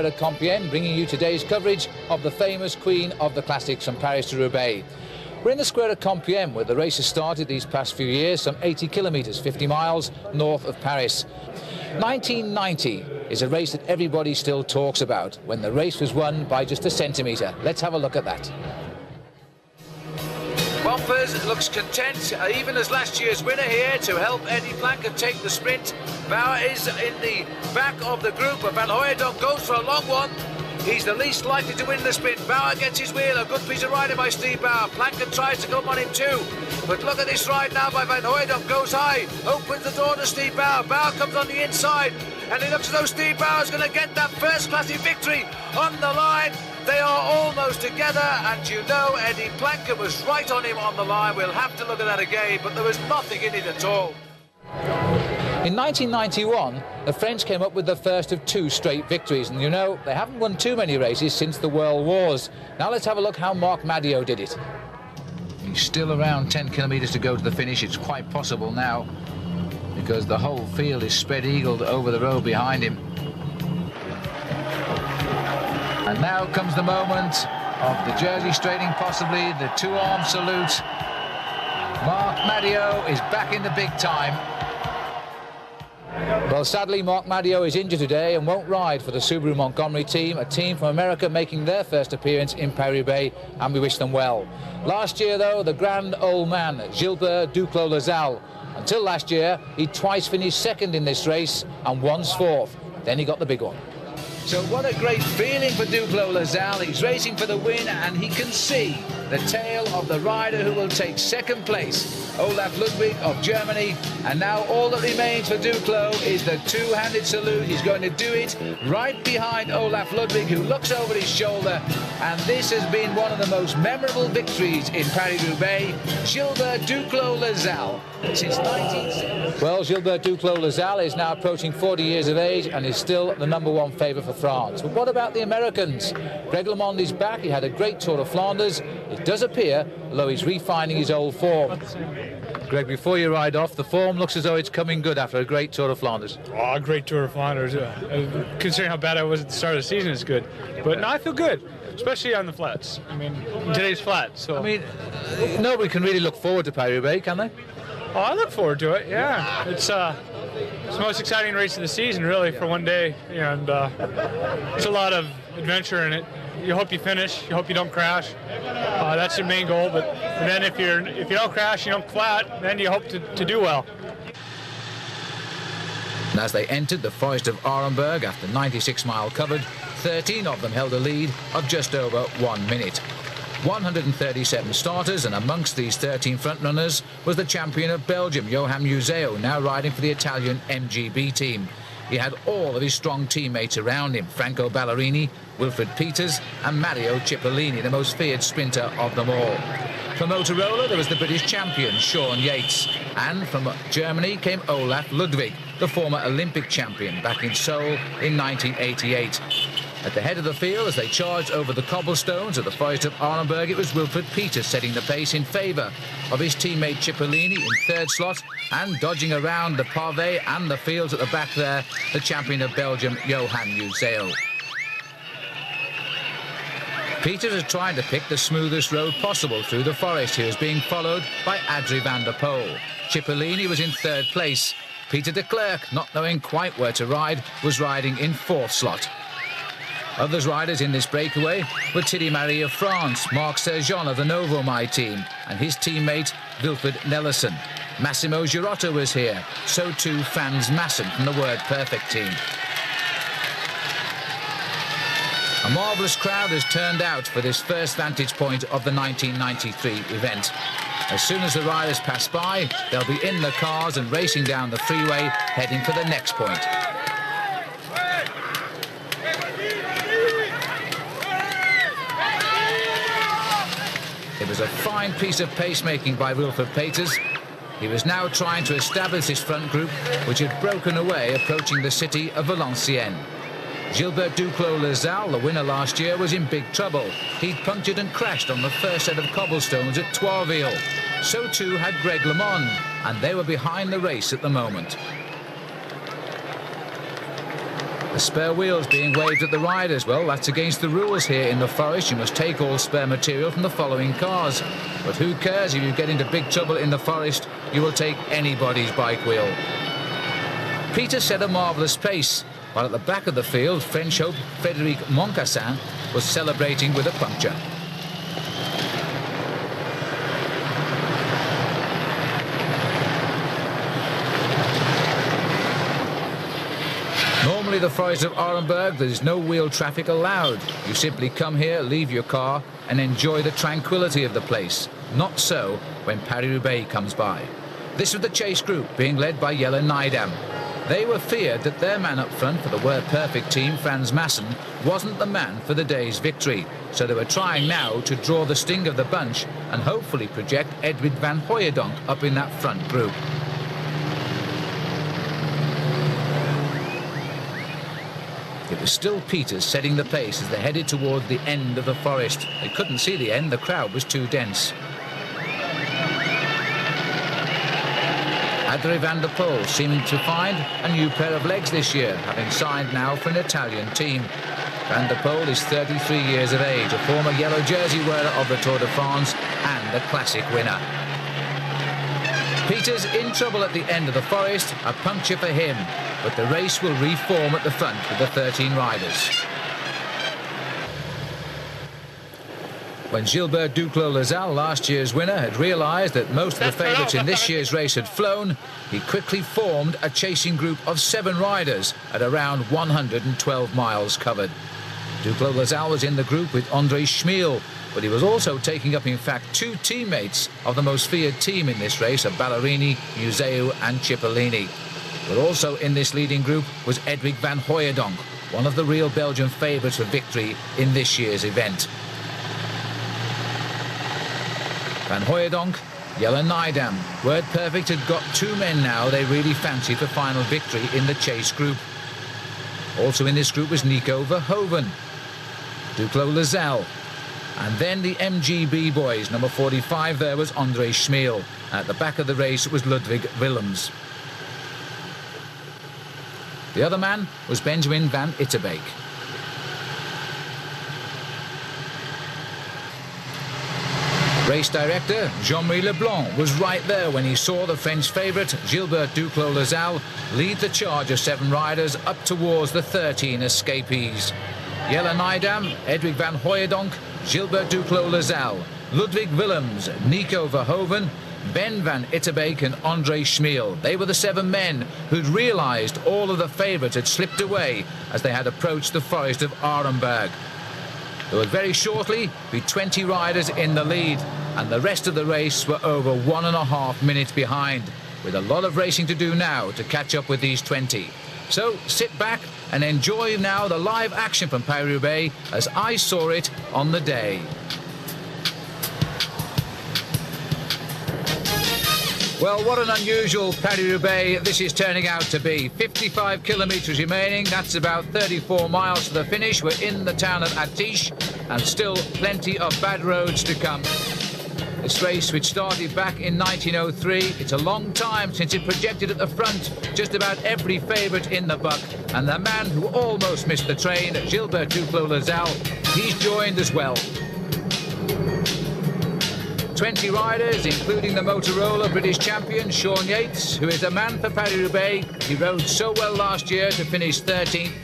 Compiègne, bringing you today's coverage of the famous Queen of the Classics from Paris to Roubaix. We're in the square of Compiègne, where the race has started these past few years, some 80 kilometres, 50 miles north of Paris. 1990 is a race that everybody still talks about, when the race was won by just a centimetre. Let's have a look at that. Bumpers looks content, even as last year's winner here, to help Eddie Planker take the sprint. Bauer is in the back of the group, and Van Hooijdonk goes for a long one. He's the least likely to win the sprint. Bauer gets his wheel, a good piece of riding by Steve Bauer. Planker tries to come on him too, but look at this ride now by Van Hooijdonk, goes high, opens the door to Steve Bauer. Bauer comes on the inside, and it looks as though Steve Bauer's going to get that first classic victory on the line. They are almost together, and you know Eddie Planker was right on him on the line. We'll have to look at that again, but there was nothing in it at all. In 1991, the French came up with the first of two straight victories, and you know, they haven't won too many races since the World Wars. Now let's have a look how Marc Madiot did it. He's still around 10 kilometres to go to the finish. It's quite possible now, because the whole field is spread-eagled over the road behind him. And now comes the moment of the jersey straightening, possibly the two-arm salute. Marc Madiot is back in the big time. Well, sadly, Marc Madiot is injured today and won't ride for the Subaru Montgomery team, a team from America making their first appearance in Paris-Roubaix, and we wish them well. Last year, though, the grand old man, Gilbert Duclos-Lassalle, until last year, he twice finished second in this race and once fourth. Then he got the big one. So what a great feeling for Duclos-Lassalle. He's racing for the win, and he can see the tail of the rider who will take second place, Olaf Ludwig of Germany. And now all that remains for Duclos is the two-handed salute. He's going to do it right behind Olaf Ludwig, who looks over his shoulder. And this has been one of the most memorable victories in Paris-Roubaix. Gilbert Duclos-Lassalle since 1970. Well, Gilbert Duclos-Lassalle is now approaching 40 years of age and is still the #1 favourite for France. But what about the Americans? Greg LeMond is back. He had a great Tour of Flanders. It does appear, although he's refining his old form. Greg, before you ride off, the form looks as though it's coming good after a great Tour of Flanders. Oh, a great Tour of Flanders. Considering how bad I was at the start of the season, it's good. But no, I feel good, especially on the flats. I mean, today's flat. So I mean, nobody can really look forward to Paris-Roubaix, can they? Oh, I look forward to it. Yeah, it's the most exciting race of the season, really, for one day, and it's a lot of adventure in it. You hope you finish. You hope you don't crash. That's your main goal. But then if you don't crash, you don't flat, then you hope to do well. And as they entered the forest of Arenberg after 96 miles covered, 13 of them held a lead of just over 1 minute. 137 starters, and amongst these 13 frontrunners was the champion of Belgium, Johan Museeuw, now riding for the Italian MGB team. He had all of his strong teammates around him, Franco Ballerini, Wilfried Peters and Mario Cipollini, the most feared sprinter of them all. From Motorola, there was the British champion, Sean Yates. And from Germany came Olaf Ludwig, the former Olympic champion, back in Seoul in 1988. At the head of the field, as they charged over the cobblestones of the forest of Arenberg, it was Wilfried Peters setting the pace in favour of his teammate Cipollini in third slot, and dodging around the pavé and the fields at the back there, the champion of Belgium, Johan Museeuw. Peters is trying to pick the smoothest road possible through the forest. He was being followed by Adrie van der Poel. Cipollini was in third place. Peter de Klerk, not knowing quite where to ride, was riding in fourth slot. Other riders in this breakaway were Thierry Marie of France, Marc Sergeant of the Novomai team, and his teammate Wilfried Nelissen. Massimo Girotto was here, so too Frans Maassen from the Word Perfect team. A marvellous crowd has turned out for this first vantage point of the 1993 event. As soon as the riders pass by, they'll be in the cars and racing down the freeway, heading for the next point. It was a fine piece of pacemaking by Wilfried Peters. He was now trying to establish his front group, which had broken away approaching the city of Valenciennes. Gilbert Duclos-Lassalle, the winner last year, was in big trouble. He'd punctured and crashed on the first set of cobblestones at Troisville. So too had Greg LeMond, and they were behind the race at the moment. The spare wheels being waved at the riders. Well, that's against the rules here in the forest. You must take all spare material from the following cars. But who cares? If you get into big trouble in the forest, you will take anybody's bike wheel. Peter set a marvellous pace, while at the back of the field, French hope Frédéric Moncassin was celebrating with a puncture. Normally the forest of Arenberg, there is no wheel traffic allowed. You simply come here, leave your car and enjoy the tranquility of the place. Not so when Paris-Roubaix comes by. This was the chase group being led by Jelle Nijdam. They were feared that their man up front for the Word Perfect team, Frans Maassen, wasn't the man for the day's victory. So they were trying now to draw the sting of the bunch and hopefully project Edwin van Hooijdonk up in that front group. It was still Peters setting the pace as they headed toward the end of the forest. They couldn't see the end, the crowd was too dense. Adrien van der Poel seeming to find a new pair of legs this year, having signed now for an Italian team. Van der Poel is 33 years of age, a former yellow jersey wearer of the Tour de France and a classic winner. Peters in trouble at the end of the forest, a puncture for him, but the race will reform at the front with the 13 riders. When Gilbert Duclos-Lassalle, last year's winner, had realised that most of the favourites in this year's race had flown, he quickly formed a chasing group of 7 riders at around 112 miles covered. Duclos-Lassalle was in the group with André Schmiel, but he was also taking up, in fact, 2 teammates of the most feared team in this race, of Ballerini, Museu and Cipollini. But also in this leading group was Edwin van Hooijdonk, one of the real Belgian favourites for victory in this year's event. Van Hooijdonk, Jelle Nijdam. Word Perfect had got 2 men now they really fancied for final victory in the chase group. Also in this group was Nico Verhoeven, Duclos-Lassalle, and then the MGB boys. Number 45 there was André Schmiel. At the back of the race it was Ludwig Willems. The other man was Benjamin van Itterbeek. Race director Jean-Marie Leblanc was right there when he saw the French favourite Gilbert Duclos-Lassalle lead the charge of 7 riders up towards the 13 escapees. Jelle Nijdam, Edwin van Hooijdonk, Gilbert Duclos-Lassalle, Ludwig Willems, Nico Verhoeven, Ben van Itterbeek and André Schmiel. They were the 7 men who'd realised all of the favourites had slipped away as they had approached the forest of Arenberg. There would very shortly be 20 riders in the lead, and the rest of the race were over 1.5 minutes behind, with a lot of racing to do now to catch up with these 20. So sit back and enjoy now the live action from Paris-Roubaix as I saw it on the day. Well, what an unusual Paris-Roubaix this is turning out to be. 55 kilometres remaining, that's about 34 miles to the finish. We're in the town of Atiche and still plenty of bad roads to come. This race, which started back in 1903, it's a long time since it projected at the front just about every favourite in the buck. And the man who almost missed the train, Gilbert Duclos-Lassalle, he's joined as well. 20 riders, including the Motorola British champion Sean Yates, who is a man for Paris-Roubaix. He rode so well last year to finish 13th.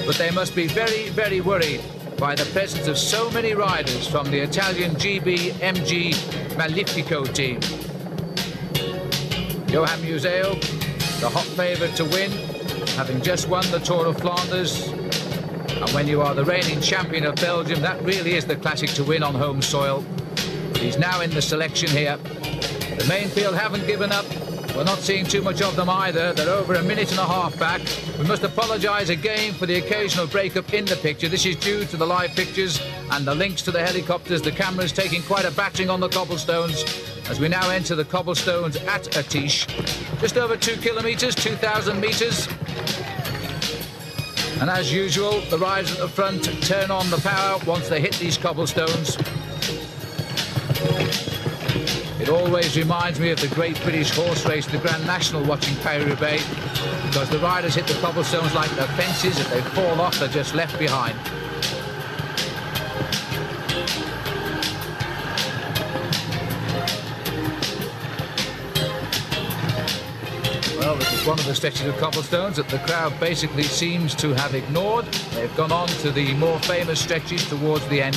But they must be very, very worried by the presence of so many riders from the Italian GB MG Malefico team. Johan Museu, the hot favourite to win, having just won the Tour of Flanders. And when you are the reigning champion of Belgium, that really is the classic to win on home soil. He's now in the selection here. The main field haven't given up. We're not seeing too much of them either. They're over 1.5 minutes back. We must apologise again for the occasional break-up in the picture. This is due to the live pictures and the links to the helicopters. The camera's taking quite a battering on the cobblestones as we now enter the cobblestones at Atiche. Just over 2 kilometres, 2,000 metres. And as usual, the riders at the front turn on the power once they hit these cobblestones. It always reminds me of the great British horse race, the Grand National, watching Paris-Roubaix. because the riders hit the cobblestones like the fences. If they fall off, they're just left behind. Well, this is one of the stretches of cobblestones that the crowd basically seems to have ignored. They've gone on to the more famous stretches towards the end.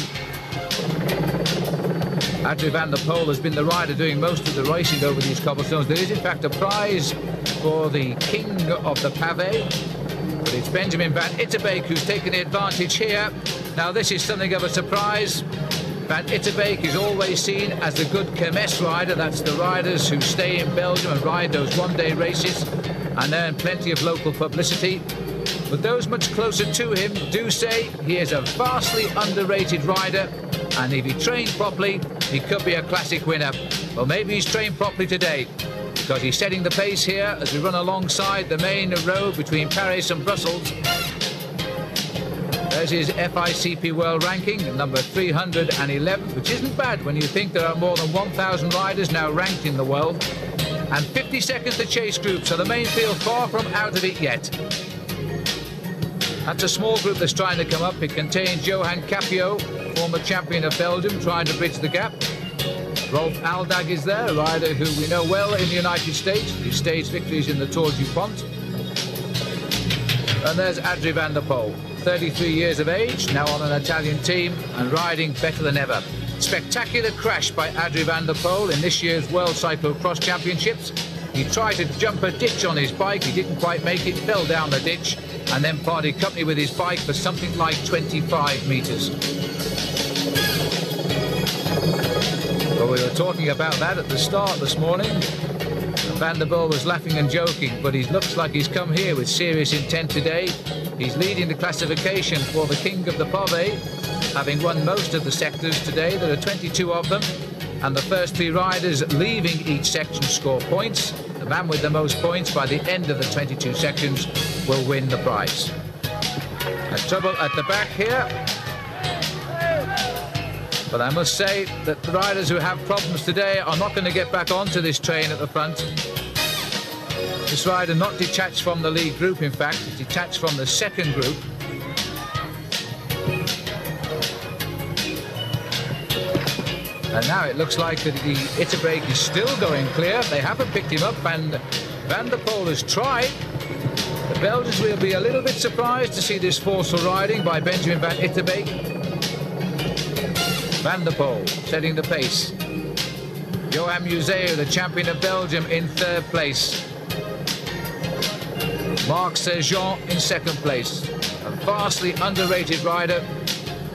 Adrie van der Poel has been the rider doing most of the racing over these cobblestones. There is in fact a prize for the king of the pavé, but it's Benjamin van Itterbeek who's taken the advantage here. Now this is something of a surprise. Van Itterbeek is always seen as the good Kermesse rider. That's the riders who stay in Belgium and ride those one-day races and earn plenty of local publicity. But those much closer to him do say he is a vastly underrated rider, and if he trained properly, he could be a classic winner. Well, maybe he's trained properly today, because he's setting the pace here as we run alongside the main road between Paris and Brussels. There's his FICP World Ranking, number 311, which isn't bad when you think there are more than 1,000 riders now ranked in the world. And 50 seconds to chase group, so the main field far from out of it yet. That's a small group that's trying to come up. It contains Johan Capio, former champion of Belgium, trying to bridge the gap. Rolf Aldag is there, a rider who we know well in the United States. He staged victories in the Tour du Pont. And there's Adrie van der Poel, 33 years of age, now on an Italian team and riding better than ever. Spectacular crash by Adrie van der Poel in this year's World Cyclocross Championships. He tried to jump a ditch on his bike, he didn't quite make it, fell down the ditch, and then parted company with his bike for something like 25 metres. Well, we were talking about that at the start this morning. Van der Poel was laughing and joking, but he looks like he's come here with serious intent today. He's leading the classification for the King of the Pavé, having won most of the sectors today. There are 22 of them, and the first three riders leaving each section score points. The man with the most points by the end of the 22 sections will win the prize. And trouble at the back here. But I must say that the riders who have problems today are not going to get back onto this train at the front. This rider not detached from the lead group, in fact, he's detached from the second group. And now it looks like that the Itterbeek is still going clear. They haven't picked him up, and Van der Poel has tried. The Belgians will be a little bit surprised to see this forceful riding by Benjamin van Itterbeek. Van der Poel setting the pace. Johan Museeuw, the champion of Belgium, in third place. Marc Sergeant in second place. A vastly underrated rider.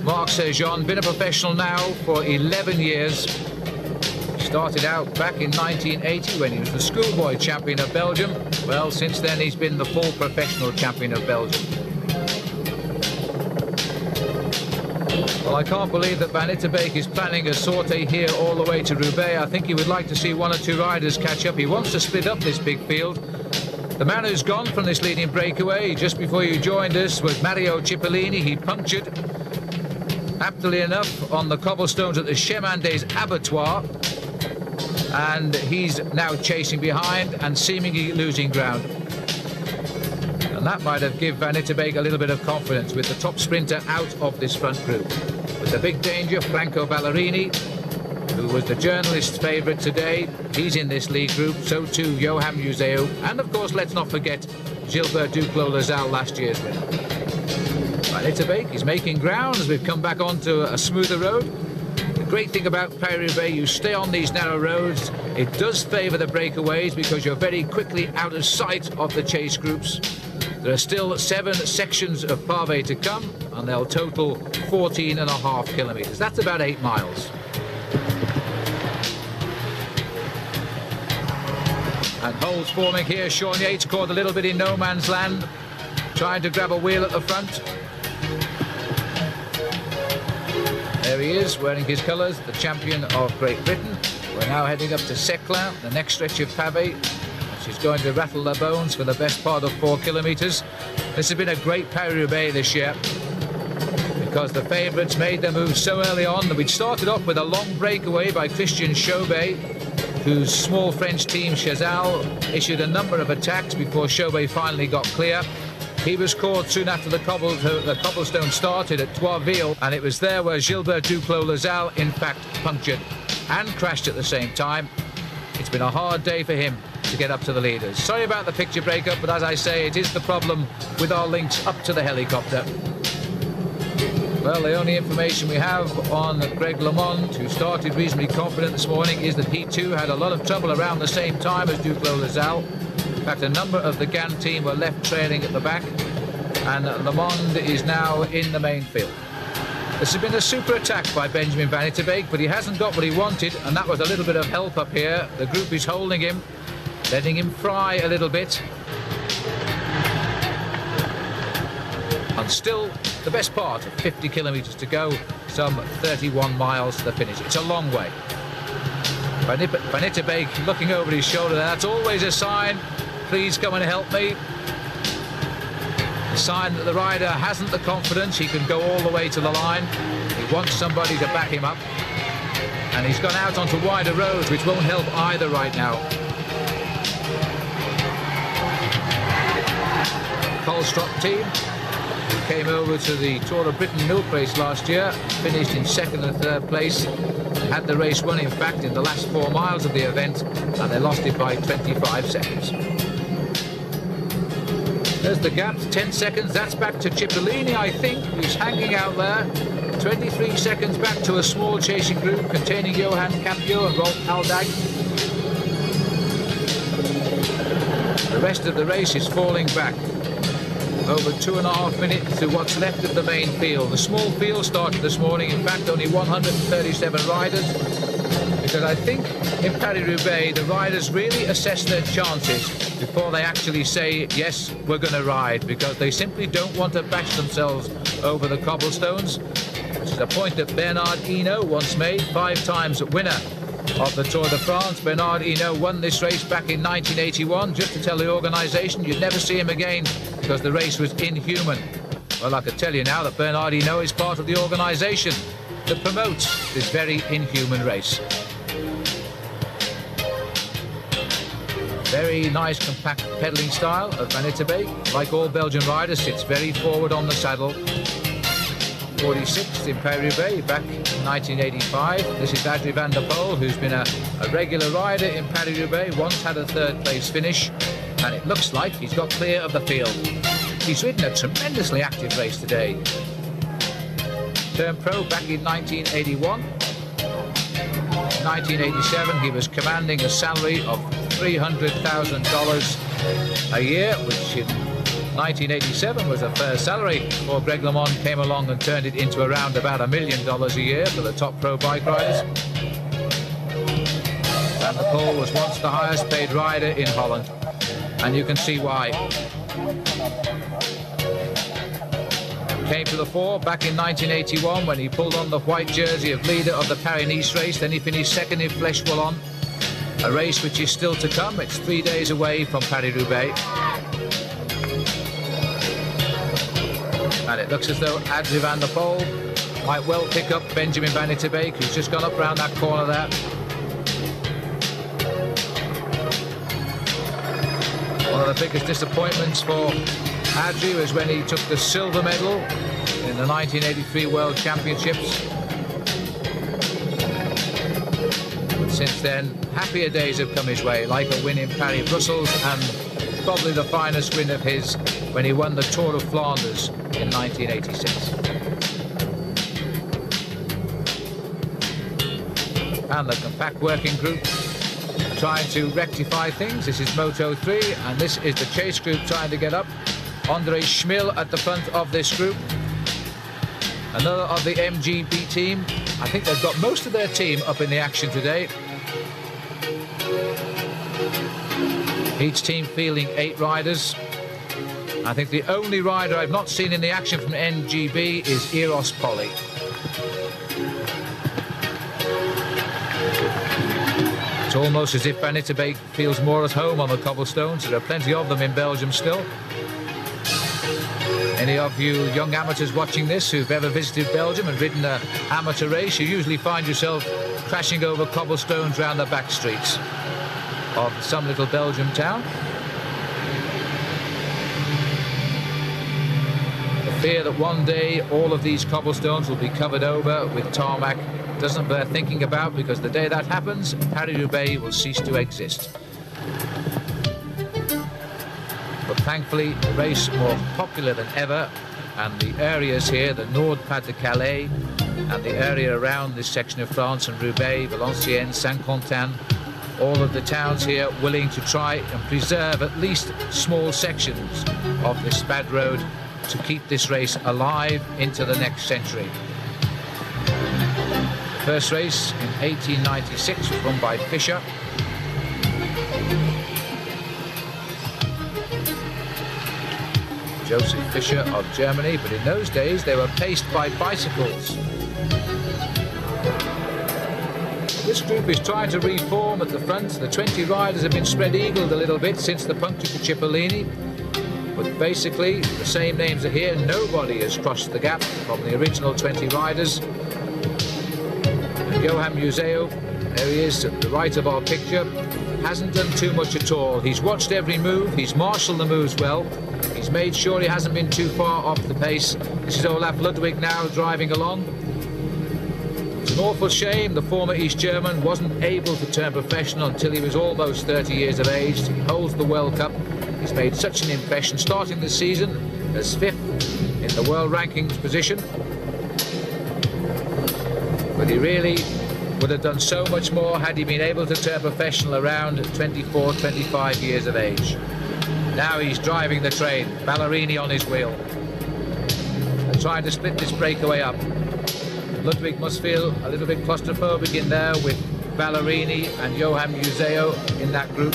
Marc Sergeant, been a professional now for 11 years. Started out back in 1980 when he was the schoolboy champion of Belgium. Well, since then he's been the full professional champion of Belgium. Well, I can't believe that Van Itterbeek is planning a sortie here all the way to Roubaix. I think he would like to see one or two riders catch up. He wants to split up this big field. The man who's gone from this leading breakaway just before you joined us was Mario Cipollini. He punctured, aptly enough, on the cobblestones at the Chemin des Abattoirs. And he's now chasing behind and seemingly losing ground. And that might have given Van Itterbeek a little bit of confidence with the top sprinter out of this front group. With the big danger, Franco Ballerini, who was the journalist's favourite today. He's in this lead group, so too Johan Museeuw. And of course, let's not forget Gilbert Duclos-Lassalle, last year's winner. Van Itterbeek is making ground as we've come back onto a smoother road. The great thing about Paris-Roubaix, you stay on these narrow roads. It does favour the breakaways because you're very quickly out of sight of the chase groups. There are still 7 sections of pavé to come, and they'll total 14.5 kilometres. That's about 8 miles. And holes forming here. Sean Yates caught a little bit in no man's land, trying to grab a wheel at the front. There he is, wearing his colours, the champion of Great Britain. We're now heading up to Seclin, the next stretch of pavé. She's going to rattle their bones for the best part of 4 kilometres. This has been a great Paris-Roubaix this year because the favourites made their move so early on that we'd started off with a long breakaway by Christian Chauvet. whose small French team Chazal issued a number of attacks before Chauvet finally got clear. He was caught soon after the cobblestone started at Troisville, and it was there where Gilbert Duclos-Lazal in fact punctured and crashed at the same time. It's been a hard day for him to get up to the leaders. Sorry about the picture breakup, but as I say, it is the problem with our links up to the helicopter. Well, the only information we have on Greg LeMond, who started reasonably confident this morning, is that he too had a lot of trouble around the same time as Duclos-Lazal. In fact, a number of the GAN team were left trailing at the back, and LeMond is now in the main field. This has been a super attack by Benjamin Van Itterbeek, but he hasn't got what he wanted, and that was a little bit of help up here. The group is holding him, letting him fry a little bit. And still the best part of 50 kilometres to go, some 31 miles to the finish. It's a long way. Van Itterbeek looking over his shoulder. That's always a sign. Please come and help me. A sign that the rider hasn't the confidence. He can go all the way to the line. He wants somebody to back him up. And he's gone out onto wider roads, which won't help either right now. Colstrop team came over to the Tour of Britain milk race last year, finished in second and third place, had the race won in fact in the last 4 miles of the event, and they lost it by 25 seconds. There's the gap, 10 seconds. That's back to Cipollini, I think, who's hanging out there. 23 seconds back to a small chasing group containing Johan Capio and Rolf Aldag. The rest of the race is falling back. Over 2.5 minutes to what's left of the main field. The small field started this morning, in fact only 137 riders, because I think in Paris-Roubaix the riders really assess their chances before they actually say, yes, we're going to ride, because they simply don't want to bash themselves over the cobblestones, which is a point that Bernard Hinault once made, 5 times winner of the Tour de France. Bernard Hinault won this race back in 1981, just to tell the organisation you'd never see him again because the race was inhuman. Well, I can tell you now that Bernard Hinault is part of the organisation that promotes this very inhuman race. Very nice compact pedalling style of Van Itterbeek. Like all Belgian riders, sits very forward on the saddle. 46th in Paris-Roubaix back in 1985. This is Adrie van der Poel, who's been a regular rider in Paris-Roubaix, once had a third place finish, and it looks like he's got clear of the field. He's ridden a tremendously active race today. Turned pro back in 1981. In 1987 he was commanding a salary of $300,000 a year, which in 1987 was a fair salary before Greg LeMond came along and turned it into around about $1 million a year for the top pro bike riders. Van der Poel was once the highest paid rider in Holland, and you can see why. Came to the fore back in 1981 when he pulled on the white jersey of leader of the Paris-Nice race. Then he finished second in Flèche Wallonne, a race which is still to come. It's 3 days away from Paris-Roubaix. And it looks as though Adrie van der Poel might well pick up Benjamin Van Itterbeek, who's just gone up round that corner there. One of the biggest disappointments for Adrie was when he took the silver medal in the 1983 World Championships. But since then, happier days have come his way, like a win in Paris-Brussels and probably the finest win of his when he won the Tour of Flanders in 1986. And the compact working group trying to rectify things. This is Moto 3, and this is the chase group trying to get up. Andre Schmil at the front of this group. Another of the MGB team. I think they've got most of their team up in the action today. Each team fielding 8 riders. I think the only rider I've not seen in the action from MGB is Eros Polly. It's almost as if Van Itterbeek feels more at home on the cobblestones. There are plenty of them in Belgium still. Any of you young amateurs watching this who've ever visited Belgium and ridden an amateur race, you usually find yourself crashing over cobblestones round the back streets of some little Belgium town. The fear that one day all of these cobblestones will be covered over with tarmac doesn't bear thinking about, because the day that happens, Paris-Roubaix will cease to exist. But thankfully, the race more popular than ever, and the areas here, the Nord-Pas-de-Calais, and the area around this section of France, and Roubaix, Valenciennes, Saint-Quentin, all of the towns here willing to try and preserve at least small sections of this bad road to keep this race alive into the next century. The first race in 1896 was run by Fischer. Joseph Fischer of Germany, but in those days they were paced by bicycles. This group is trying to reform at the front. The 20 riders have been spread-eagled a little bit since the puncture to Cipollini, but basically the same names are here. Nobody has crossed the gap from the original 20 riders. And Johan Museo, there he is at the right of our picture, hasn't done too much at all. He's watched every move, he's marshalled the moves well, he's made sure he hasn't been too far off the pace. This is Olaf Ludwig now driving along. It's an awful shame the former East German wasn't able to turn professional until he was almost 30 years of age. He holds the World Cup. He's made such an impression, starting the season as 5th in the world rankings position. But he really would have done so much more had he been able to turn professional around 24, 25 years of age. Now he's driving the train, Ballerini on his wheel. They're trying to split this breakaway up. Ludwig must feel a little bit claustrophobic in there with Ballerini and Johan Museo in that group.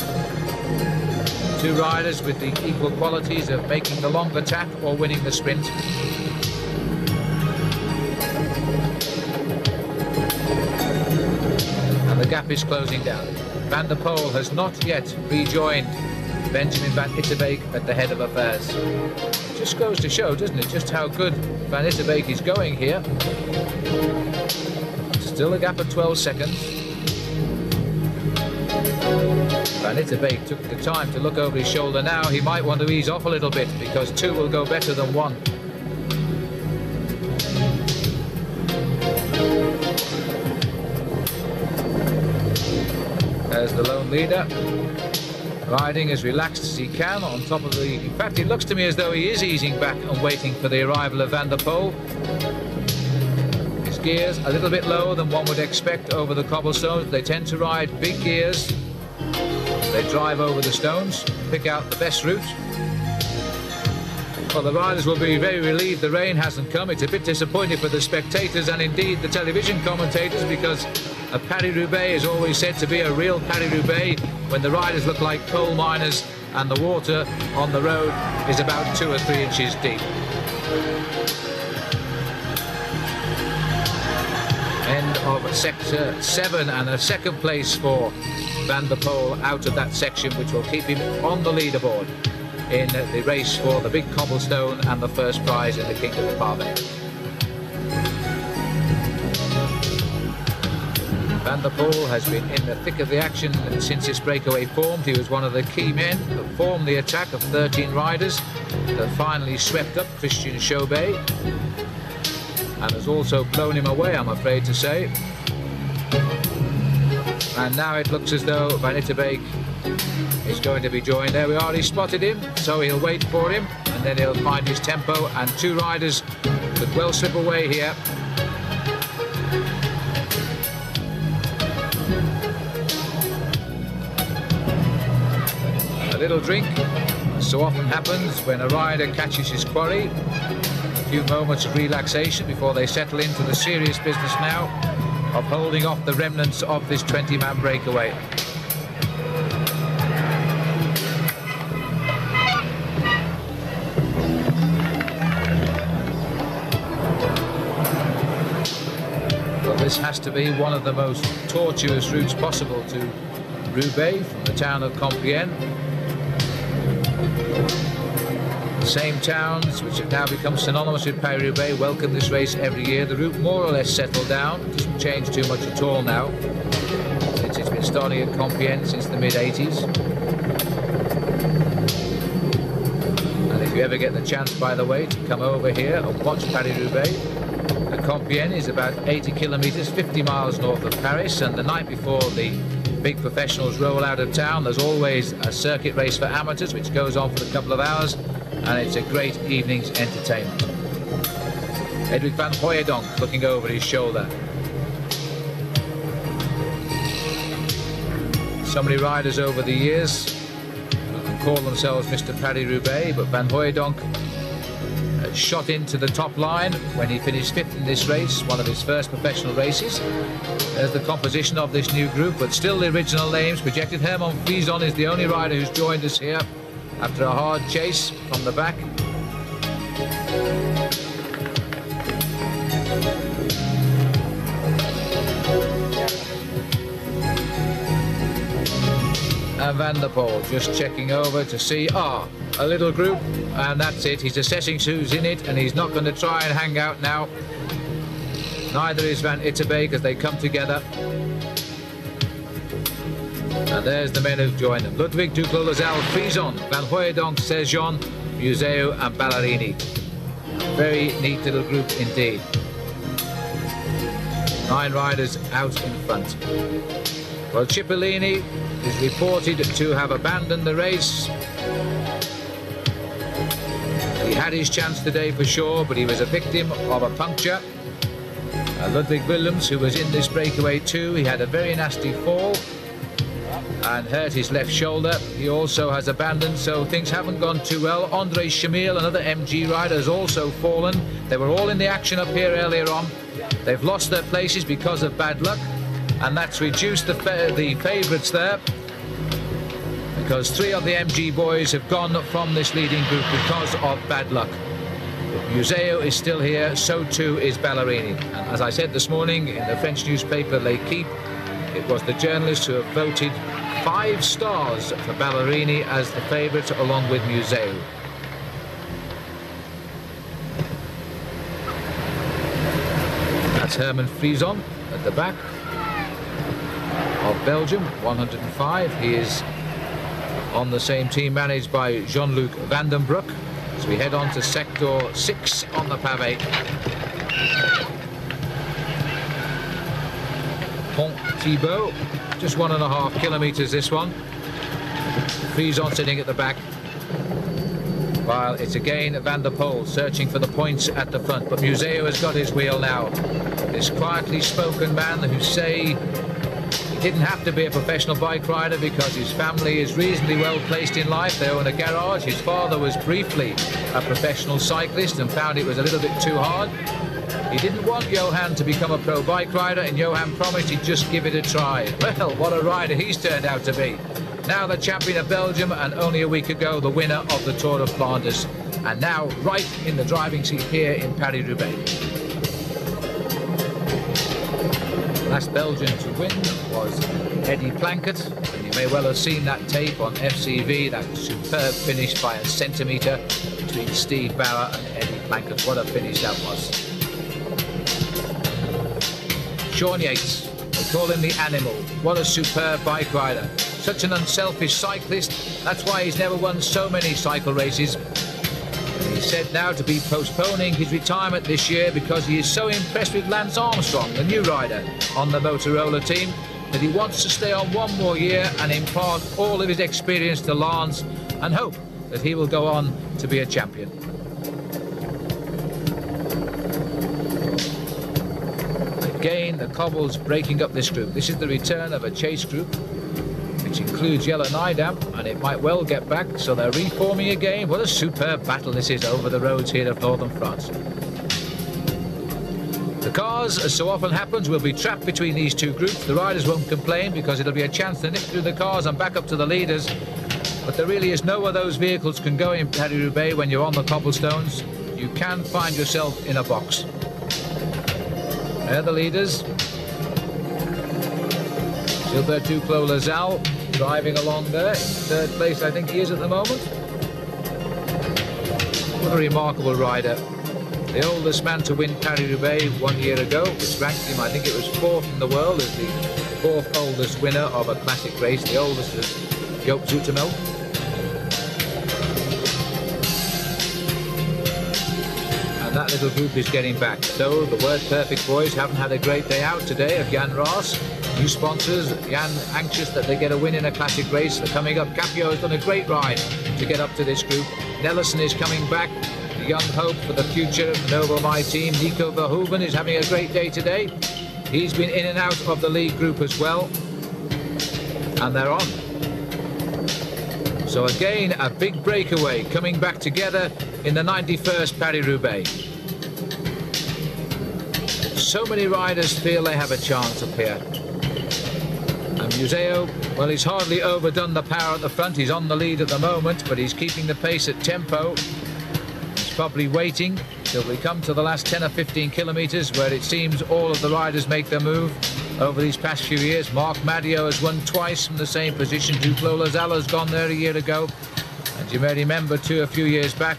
Two riders with the equal qualities of making the longer tack or winning the sprint. And the gap is closing down. Van der Poel has not yet rejoined Benjamin van Itterbeek at the head of affairs. It just goes to show, doesn't it, just how good Van Itterbeek is going here. Still a gap of 12 seconds. Van Itterbeek took the time to look over his shoulder now. He might want to ease off a little bit, because 2 will go better than 1. There's the lone leader, riding as relaxed as he can on top of the... In fact, it looks to me as though he is easing back and waiting for the arrival of Van der Poel. His gears a little bit lower than one would expect over the cobblestones. They tend to ride big gears. They drive over the stones, pick out the best route. Well, the riders will be very relieved the rain hasn't come. It's a bit disappointing for the spectators and indeed the television commentators, because a Paris-Roubaix is always said to be a real Paris-Roubaix when the riders look like coal miners and the water on the road is about 2 or 3 inches deep. End of sector 7 and a second place for Van der Poel out of that section, which will keep him on the leaderboard in the race for the big cobblestone and the first prize in the Kingdom of Pavé. Van der Poel has been in the thick of the action since this breakaway formed. He was one of the key men that formed the attack of 13 riders that finally swept up Christian Chauvet, and has also blown him away, I'm afraid to say. And now it looks as though Van Itterbeek is going to be joined. There we are, he spotted him, so he'll wait for him, and then he'll find his tempo, and 2 riders could well slip away here. A little drink, so often happens when a rider catches his quarry. A few moments of relaxation before they settle into the serious business now of holding off the remnants of this 20-man breakaway. Well, this has to be one of the most tortuous routes possible to Roubaix from the town of Compiègne. The same towns, which have now become synonymous with Paris-Roubaix, welcome this race every year. The route more or less settled down, doesn't change too much at all now, since it's been starting at Compiègne since the mid-80s. And if you ever get the chance, by the way, to come over here and watch Paris-Roubaix, Compiègne is about 80 kilometers, 50 miles north of Paris, and the night before the big professionals roll out of town, there's always a circuit race for amateurs which goes on for a couple of hours, and it's a great evening's entertainment. Edwig van Hooijdonk looking over his shoulder. So many riders over the years who can call themselves Mr. Paris-Roubaix, but Van Hooijdonk shot into the top line when he finished 5th in this race, one of his first professional races. There's the composition of this new group, but still the original names projected. Herman Frison is the only rider who's joined us here after a hard chase from the back. And Van der Poel just checking over to see, a little group, and that's it. He's assessing who's in it, and he's not going to try and hang out now. Neither is Van Itterbeek as they come together. And there's the men who've joined them. Ludwig, Duclos, Lasalle, Frison, Van Hooijdonk, Sergeant, Museo and Ballerini. Very neat little group indeed. 9 riders out in front. Well, Cipollini is reported to have abandoned the race. He had his chance today for sure, but he was a victim of a puncture. Ludwig Willems, who was in this breakaway too, he had a very nasty fall and hurt his left shoulder. He also has abandoned, so things haven't gone too well. André Chamil, another MG rider, has also fallen. They were all in the action up here earlier on. They've lost their places because of bad luck, and that's reduced the favourites there, because 3 of the MG boys have gone from this leading group because of bad luck. Museo is still here, so too is Ballerini. And as I said this morning in the French newspaper L'Équipe, it was the journalists who have voted 5 stars for Ballerini as the favourite along with Museo. That's Herman Frison at the back of Belgium, 105. He is on the same team managed by Jean-Luc Vandenbroek. So we head on to sector 6 on the pavé. Pont Thibault, just 1.5 kilometers this one. Frison sitting at the back, while it's again Van der Poel searching for the points at the front. But Museo has got his wheel now. This quietly spoken man who say he didn't have to be a professional bike rider because his family is reasonably well placed in life. They own a garage. His father was briefly a professional cyclist and found it was a little bit too hard. He didn't want Johan to become a pro bike rider, and Johan promised he'd just give it a try. Well, what a rider he's turned out to be. Now the champion of Belgium, and only a week ago the winner of the Tour of Flanders, and now right in the driving seat here in Paris-Roubaix. Last Belgian to win was Eddie Plankett, and you may well have seen that tape on FCV, that superb finish by a centimetre between Steve Bauer and Eddie Plankett. What a finish that was. Sean Yates, they call him the Animal. What a superb bike rider. Such an unselfish cyclist. That's why he's never won so many cycle races. He's said now to be postponing his retirement this year because he is so impressed with Lance Armstrong, the new rider on the Motorola team, that he wants to stay on one more year and impart all of his experience to Lance and hope that he will go on to be a champion. Again, the cobbles breaking up this group. This is the return of a chase group, which includes Jelle Nijdam, and it might well get back, so they're reforming again. What a superb battle this is over the roads here of northern France. The cars, as so often happens, will be trapped between these two groups. The riders won't complain because it'll be a chance to nip through the cars and back up to the leaders. But there really is nowhere those vehicles can go in Paris-Roubaix when you're on the cobblestones. You can find yourself in a box. They're the leaders. Gilbert Duclos Lasalle driving along there. In 3rd place, I think he is at the moment. What a remarkable rider. The oldest man to win Paris-Roubaix 1 year ago, which ranked him, I think it was 4th in the world, as the 4th oldest winner of a classic race. The oldest is Joop Zoetemelk. And that little group is getting back. So the Word Perfect boys haven't had a great day out today of Jan Raas. New sponsors, Jan anxious that they get a win in a classic race. They're coming up. Capio has done a great ride to get up to this group. Nellison is coming back. The young hope for the future of Nova My team. Nico Verhoeven is having a great day today. He's been in and out of the lead group as well. And they're on. So again, a big breakaway coming back together in the 91st Paris-Roubaix. So many riders feel they have a chance up here. And Museo, well, he's hardly overdone the power at the front. He's on the lead at the moment, but he's keeping the pace at tempo. He's probably waiting till we come to the last 10 or 15 kilometres, where it seems all of the riders make their move over these past few years. Marc Madio has won twice from the same position. Duplo Lazalla's gone there a year ago. And you may remember too, a few years back,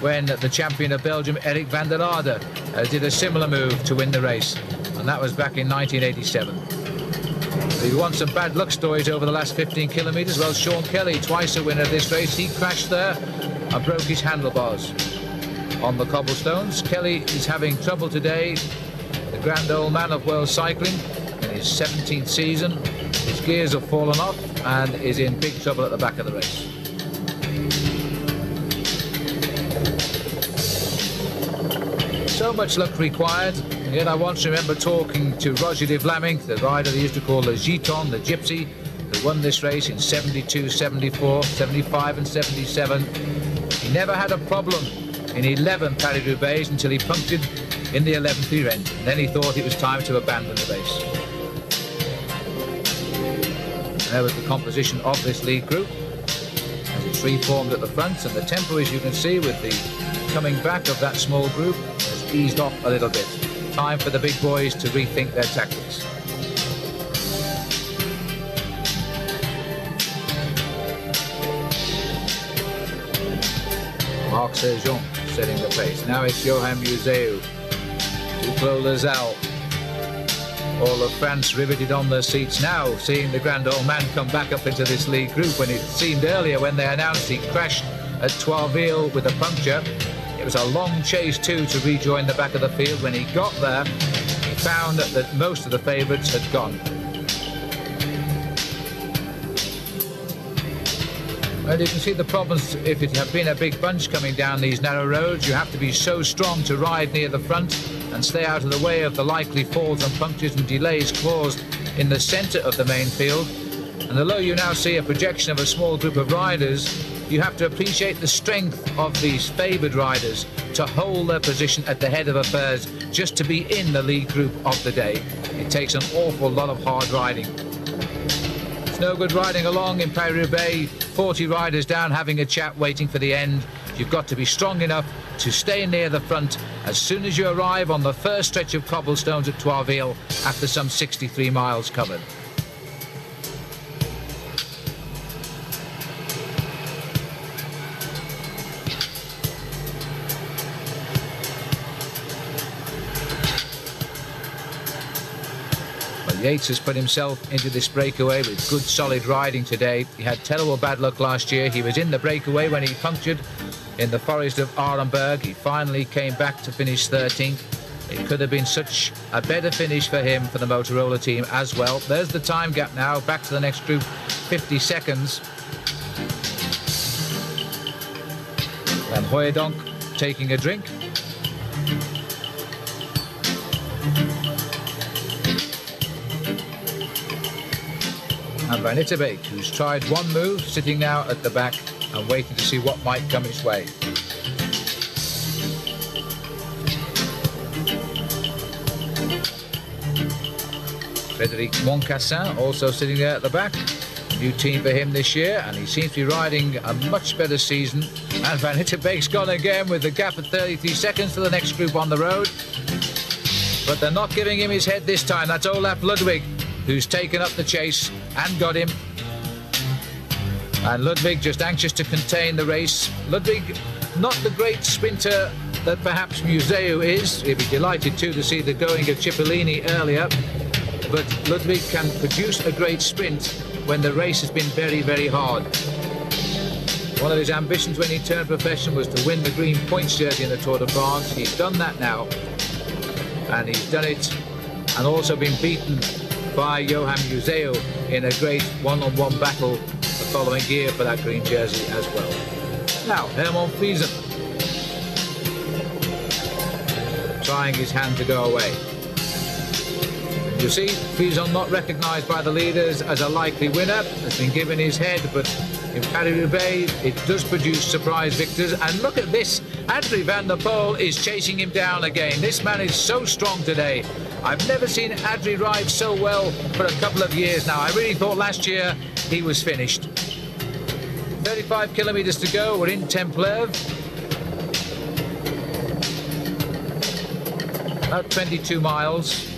when the champion of Belgium, Eric van der Aarde, did a similar move to win the race. And that was back in 1987. If you want some bad luck stories over the last 15 kilometres, well, Sean Kelly, twice a winner of this race, he crashed there and broke his handlebars on the cobblestones. Kelly is having trouble today, the grand old man of world cycling, in his 17th season. His gears have fallen off and is in big trouble at the back of the race. So much luck required, and yet I once remember talking to Roger de Vlaming, the rider they used to call the Giton, the Gypsy, who won this race in 72, 74, 75 and 77. He never had a problem in 11 Paris-Roubaix until he punctured in the 11th event. And then he thought it was time to abandon the race. And there was the composition of this lead group as it's reformed at the front, and the tempo, as you can see, with the coming back of that small group, has eased off a little bit. Time for the big boys to rethink their tactics. Marc Sergeant setting the pace. Now it's Johan Museu, Duplo Lazalle. All of France riveted on their seats now, seeing the grand old man come back up into this lead group, when it seemed earlier when they announced he crashed at Troisville with a puncture. It was a long chase too to rejoin the back of the field. When he got there, he found that most of the favourites had gone. Well, you can see the problems if it had been a big bunch coming down these narrow roads. You have to be so strong to ride near the front and stay out of the way of the likely falls and punctures and delays caused in the centre of the main field. And although you now see a projection of a small group of riders, you have to appreciate the strength of these favoured riders to hold their position at the head of affairs just to be in the lead group of the day. It takes an awful lot of hard riding. It's no good riding along in Paris-Roubaix, 40 riders down having a chat waiting for the end. You've got to be strong enough to stay near the front as soon as you arrive on the first stretch of cobblestones at Troisville after some 63 miles covered. Yates has put himself into this breakaway with good solid riding today. He had terrible bad luck last year. He was in the breakaway when he punctured in the forest of Arenberg. He finally came back to finish 13th. It could have been such a better finish for him, for the Motorola team as well. There's the time gap now, back to the next group, 50 seconds. And Hooydonk taking a drink. And Van Itterbeek, who's tried one move, sitting now at the back and waiting to see what might come his way. Frédéric Moncassin also sitting there at the back. New team for him this year, and he seems to be riding a much better season. And Van Itterbeek's gone again with the gap at 33 seconds to the next group on the road. But they're not giving him his head this time. That's Olaf Ludwig, who's taken up the chase and got him. And Ludwig just anxious to contain the race. Ludwig not the great sprinter that perhaps Museu is. He'd be delighted too to see the going of Cipollini earlier, but Ludwig can produce a great sprint when the race has been very, very hard. One of his ambitions when he turned professional was to win the green points jersey in the Tour de France. He's done that now, and he's done it and also been beaten by Johan Museu in a great one-on-one battle the following year for that green jersey as well. Now, Hermann Friesen trying his hand to go away. You see, Friesen not recognised by the leaders as a likely winner, has been given his head, but in Paris-Roubaix it does produce surprise victors. And look at this, Adrie van der Poel is chasing him down again. This man is so strong today. I've never seen Adrie ride so well for a couple of years now. I really thought last year he was finished. 35 kilometres to go, we're in Templerve. About 22 miles.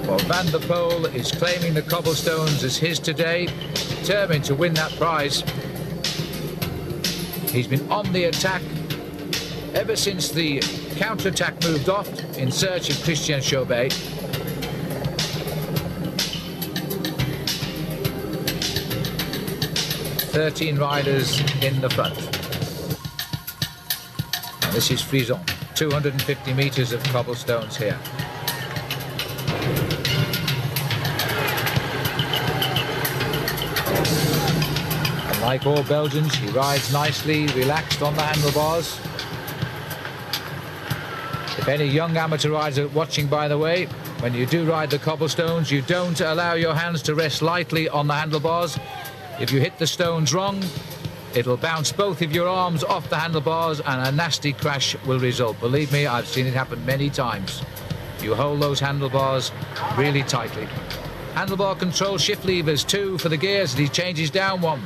Well, Van der Poel is claiming the cobblestones as his today, determined to win that prize. He's been on the attack ever since the counter-attack moved off in search of Christian Chauvet. "13 riders in the front." And this is Friesen, 250 metres of cobblestones here. And like all Belgians, he rides nicely, relaxed on the handlebars. If any young amateur riders are watching, by the way, when you do ride the cobblestones, you don't allow your hands to rest lightly on the handlebars. If you hit the stones wrong, it'll bounce both of your arms off the handlebars and a nasty crash will result. Believe me, I've seen it happen many times. You hold those handlebars really tightly. Handlebar control shift levers too for the gears as he changes down one.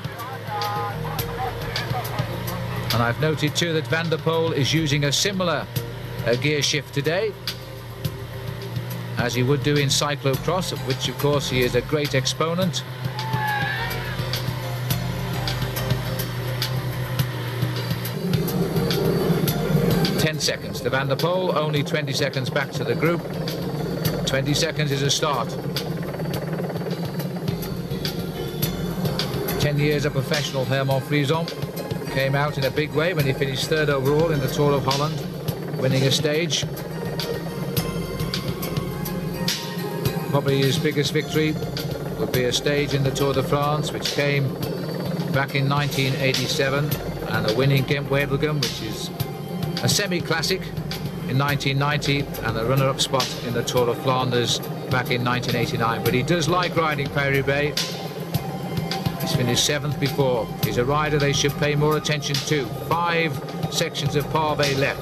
And I've noted too that Van der Poel is using a similar gear shift today, as he would do in cyclocross, of which of course he is a great exponent. Seconds to Van der Poel, only 20 seconds back to the group. 20 seconds is a start. 10 years a professional, Hermann Friesen came out in a big way when he finished third overall in the Tour of Holland, winning a stage. Probably his biggest victory would be a stage in the Tour de France, which came back in 1987, and a win in Gent-Wevelgem, which is a semi-classic in 1990, and a runner-up spot in the Tour of Flanders back in 1989. But he does like riding Paris-Roubaix. He's finished 7th before. He's a rider they should pay more attention to. 5 sections of pavé left.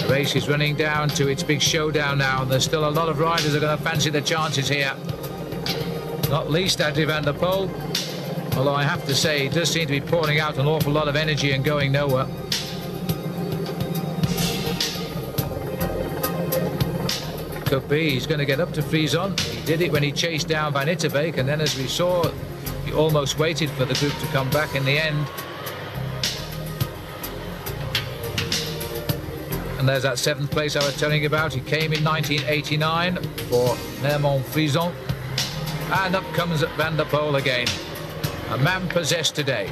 The race is running down to its big showdown now, and there's still a lot of riders that are going to fancy the chances here. Not least Adrie van der Poel. Although I have to say, he does seem to be pouring out an awful lot of energy and going nowhere. Could be he's going to get up to Friesen. He did it when he chased down Van Itterbeek, and then as we saw, he almost waited for the group to come back in the end. And there's that 7th place I was telling you about. He came in 1989 for Hermann Friesen. And up comes Van der Poel again. A man possessed today.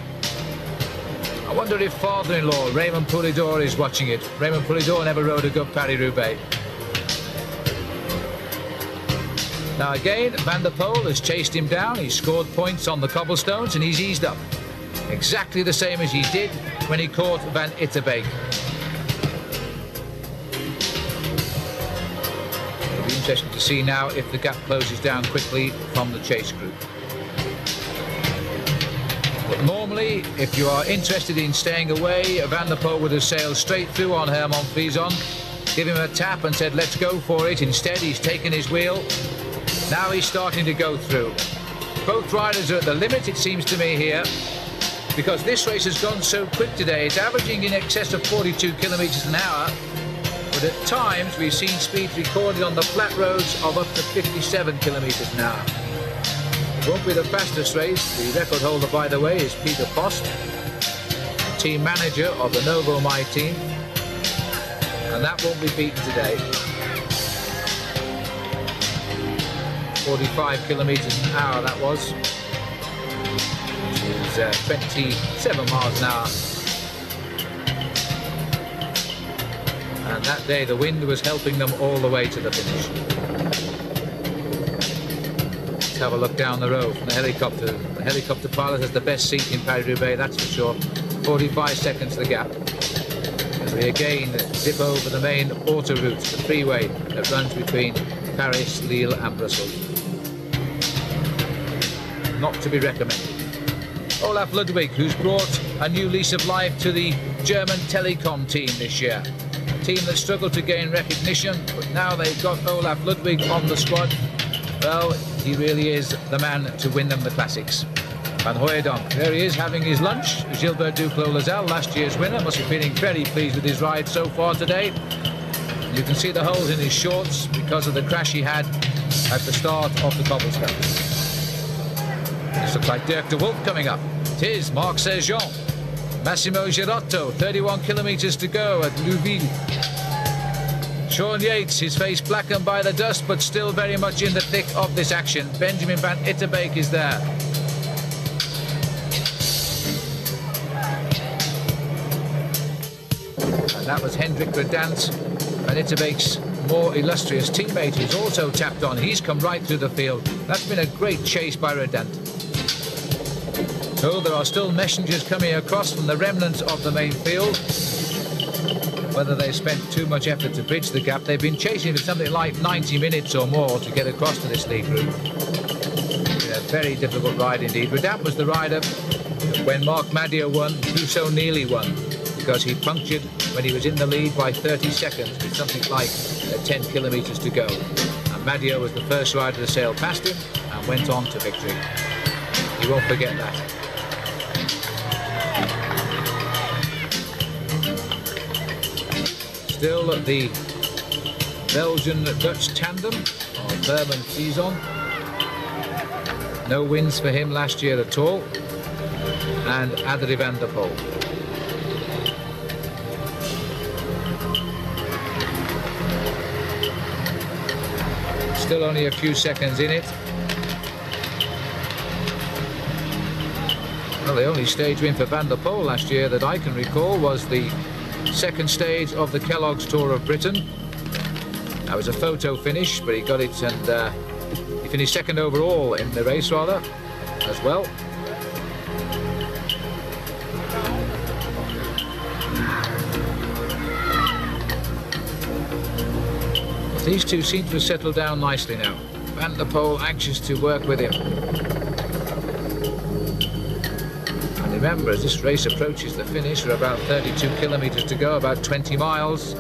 I wonder if father-in-law Raymond Poulidor is watching it. Raymond Poulidor never rode a good Paris-Roubaix. Now again, Van der Poel has chased him down. He's scored points on the cobblestones and he's eased up. Exactly the same as he did when he caught Van Itterbeek. It'll be interesting to see now if the gap closes down quickly from the chase group. But normally, if you are interested in staying away, Van der Poel would have sailed straight through on Hermann Friesen, give him a tap and said, let's go for it. Instead, he's taken his wheel. Now he's starting to go through. Both riders are at the limit, it seems to me, here, because this race has gone so quick today. It's averaging in excess of 42 kilometres an hour, but at times we've seen speeds recorded on the flat roads of up to 57 kilometres an hour. Won't be the fastest race. The record holder, by the way, is Peter Post, team manager of the Novo My team, and that won't be beaten today. 45 kilometers an hour that was, which is 27 miles an hour. And that day the wind was helping them all the way to the finish. Let's have a look down the road from the helicopter. The helicopter pilot has the best seat in Paris-Roubaix, that's for sure. 45 seconds the gap. As we again dip over the main autoroute, the freeway that runs between Paris, Lille and Brussels. Not to be recommended. Olaf Ludwig, who's brought a new lease of life to the German telecom team this year. A team that struggled to gain recognition, but now they've got Olaf Ludwig on the squad. Well, he really is the man to win them the classics. Van Hooydonk, there he is having his lunch. Gilbert Duclos-Lassalle, last year's winner, must be feeling very pleased with his ride so far today. You can see the holes in his shorts because of the crash he had at the start of the cobblestones. This looks like Dirk de Wolf coming up. It is Marc Sergeant. Massimo Girotto, 31 kilometers to go at Rouvy. Sean Yates, his face blackened by the dust, but still very much in the thick of this action. Benjamin van Itterbeek is there. And that was Hendrik Redant, Van Itterbeek's more illustrious teammate, who's also tapped on. He's come right through the field. That's been a great chase by Redant. So there are still messengers coming across from the remnants of the main field. Whether they spent too much effort to bridge the gap, they've been chasing for something like 90 minutes or more to get across to this lead group. A very difficult ride indeed. Redant was the rider when Marc Madio won, who so nearly won, because he punctured when he was in the lead by 30 seconds with something like 10 kilometers to go. And Madio was the first rider to sail past him and went on to victory. You won't forget that. Still the Belgian-Dutch tandem of Herman Frison. No wins for him last year at all. And Adrie van der Poel. Still only a few seconds in it. Well, the only stage win for Van der Poel last year that I can recall was the second stage of the Kellogg's Tour of Britain. That was a photo finish, but he got it, and he finished second overall in the race, rather, as well. But these two seem to have settled down nicely now. Van der Poel anxious to work with him. Remember, as this race approaches the finish, we're about 32 kilometers to go, about 20 miles.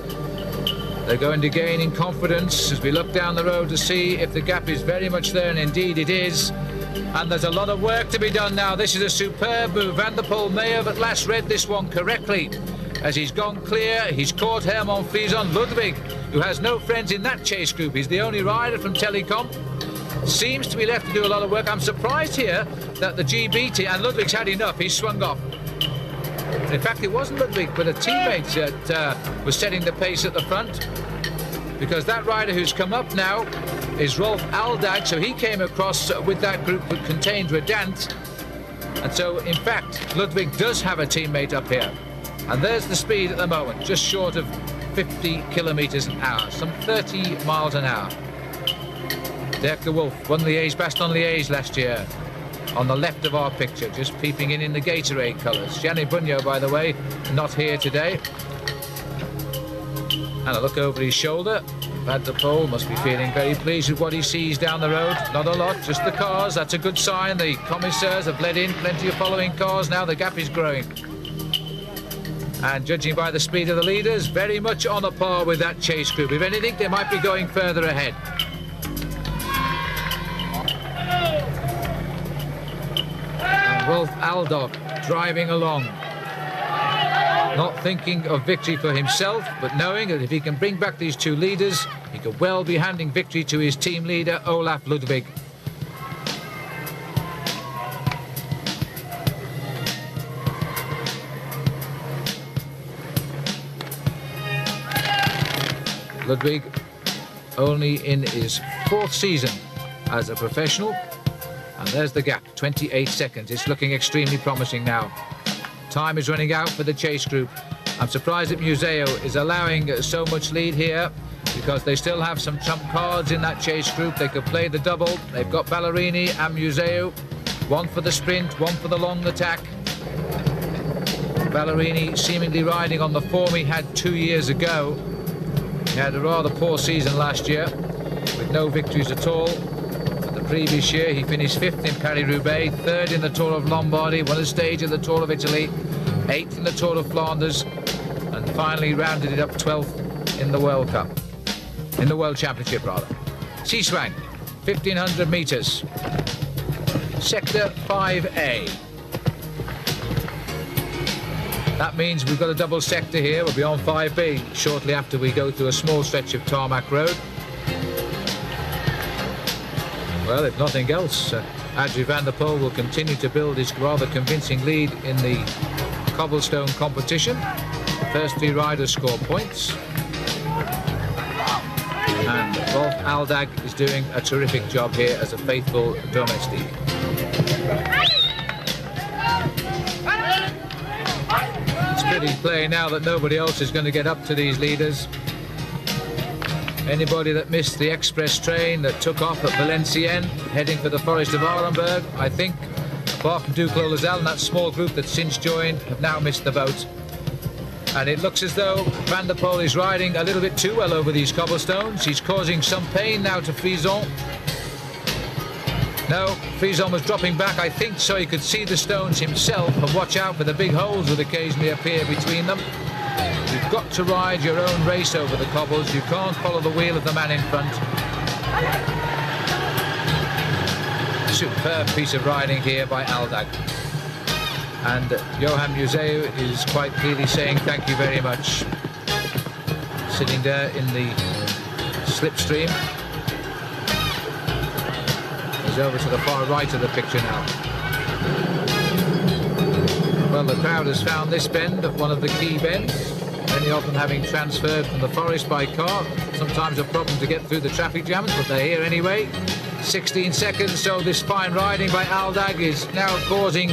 They're going to gain in confidence as we look down the road to see if the gap is very much there, and indeed it is. And there's a lot of work to be done now. This is a superb move. Van der Poel may have at last read this one correctly. As he's gone clear, he's caught Herman Frison. Ludwig, who has no friends in that chase group, he's the only rider from Telecom. Seems to be left to do a lot of work. I'm surprised here that the GB team, and Ludwig's had enough, he's swung off. In fact, it wasn't Ludwig, but a teammate that was setting the pace at the front, because that rider who's come up now is Rolf Aldag, so he came across with that group that contained Redant. And so, in fact, Ludwig does have a teammate up here. And there's the speed at the moment, just short of 50 kilometers an hour, some 30 miles an hour. Dirk de Wolf won Liège-Bastogne-Liège last year, on the left of our picture, just peeping in the Gatorade colours. Gianni Bugno, by the way, not here today. And a look over his shoulder. Van der Poel must be feeling very pleased with what he sees down the road. Not a lot, just the cars. That's a good sign. The commissaires have let in plenty of following cars. Now the gap is growing. And judging by the speed of the leaders, very much on a par with that chase group. If anything, they might be going further ahead. Rolf Aldag driving along, not thinking of victory for himself, but knowing that if he can bring back these two leaders, he could well be handing victory to his team leader, Olaf Ludwig. Ludwig, only in his 4th season as a professional. And there's the gap, 28 seconds. It's looking extremely promising now. Time is running out for the chase group. I'm surprised that Museo is allowing so much lead here, because they still have some trump cards in that chase group. They could play the double. They've got Ballerini and Museo. One for the sprint, one for the long attack. Ballerini seemingly riding on the form he had 2 years ago. He had a rather poor season last year with no victories at all. But the previous year he finished 5th in Paris-Roubaix, 3rd in the Tour of Lombardy, won a stage in the Tour of Italy, 8th in the Tour of Flanders, and finally rounded it up 12th in the World Cup. In the World Championship, rather. Seaswang, 1,500 metres. Sector 5A. That means we've got a double sector here. We'll be on 5B shortly after we go through a small stretch of tarmac road. Well, if nothing else, Adrie van der Poel will continue to build his rather convincing lead in the cobblestone competition. The first 3 riders score points. And Rolf Aldag is doing a terrific job here as a faithful domestique. It's pretty plain now that nobody else is going to get up to these leaders. Anybody that missed the express train that took off at Valenciennes, heading for the Forest of Arenberg, I think, apart from Duclos Lasalle and that small group that since joined, have now missed the boat. And it looks as though Van der Poel is riding a little bit too well over these cobblestones. He's causing some pain now to Frison. No, Frison was dropping back, I think, so he could see the stones himself and watch out for the big holes that occasionally appear between them. You've got to ride your own race over the cobbles. You can't follow the wheel of the man in front. Superb piece of riding here by Aldag. And Johan Museo is quite clearly saying thank you very much. Sitting there in the slipstream. He's over to the far right of the picture now. Well, the crowd has found this bend at one of the key bends. Many of them having transferred from the forest by car. Sometimes a problem to get through the traffic jams, but they're here anyway. 16 seconds, so this fine riding by Aldag is now causing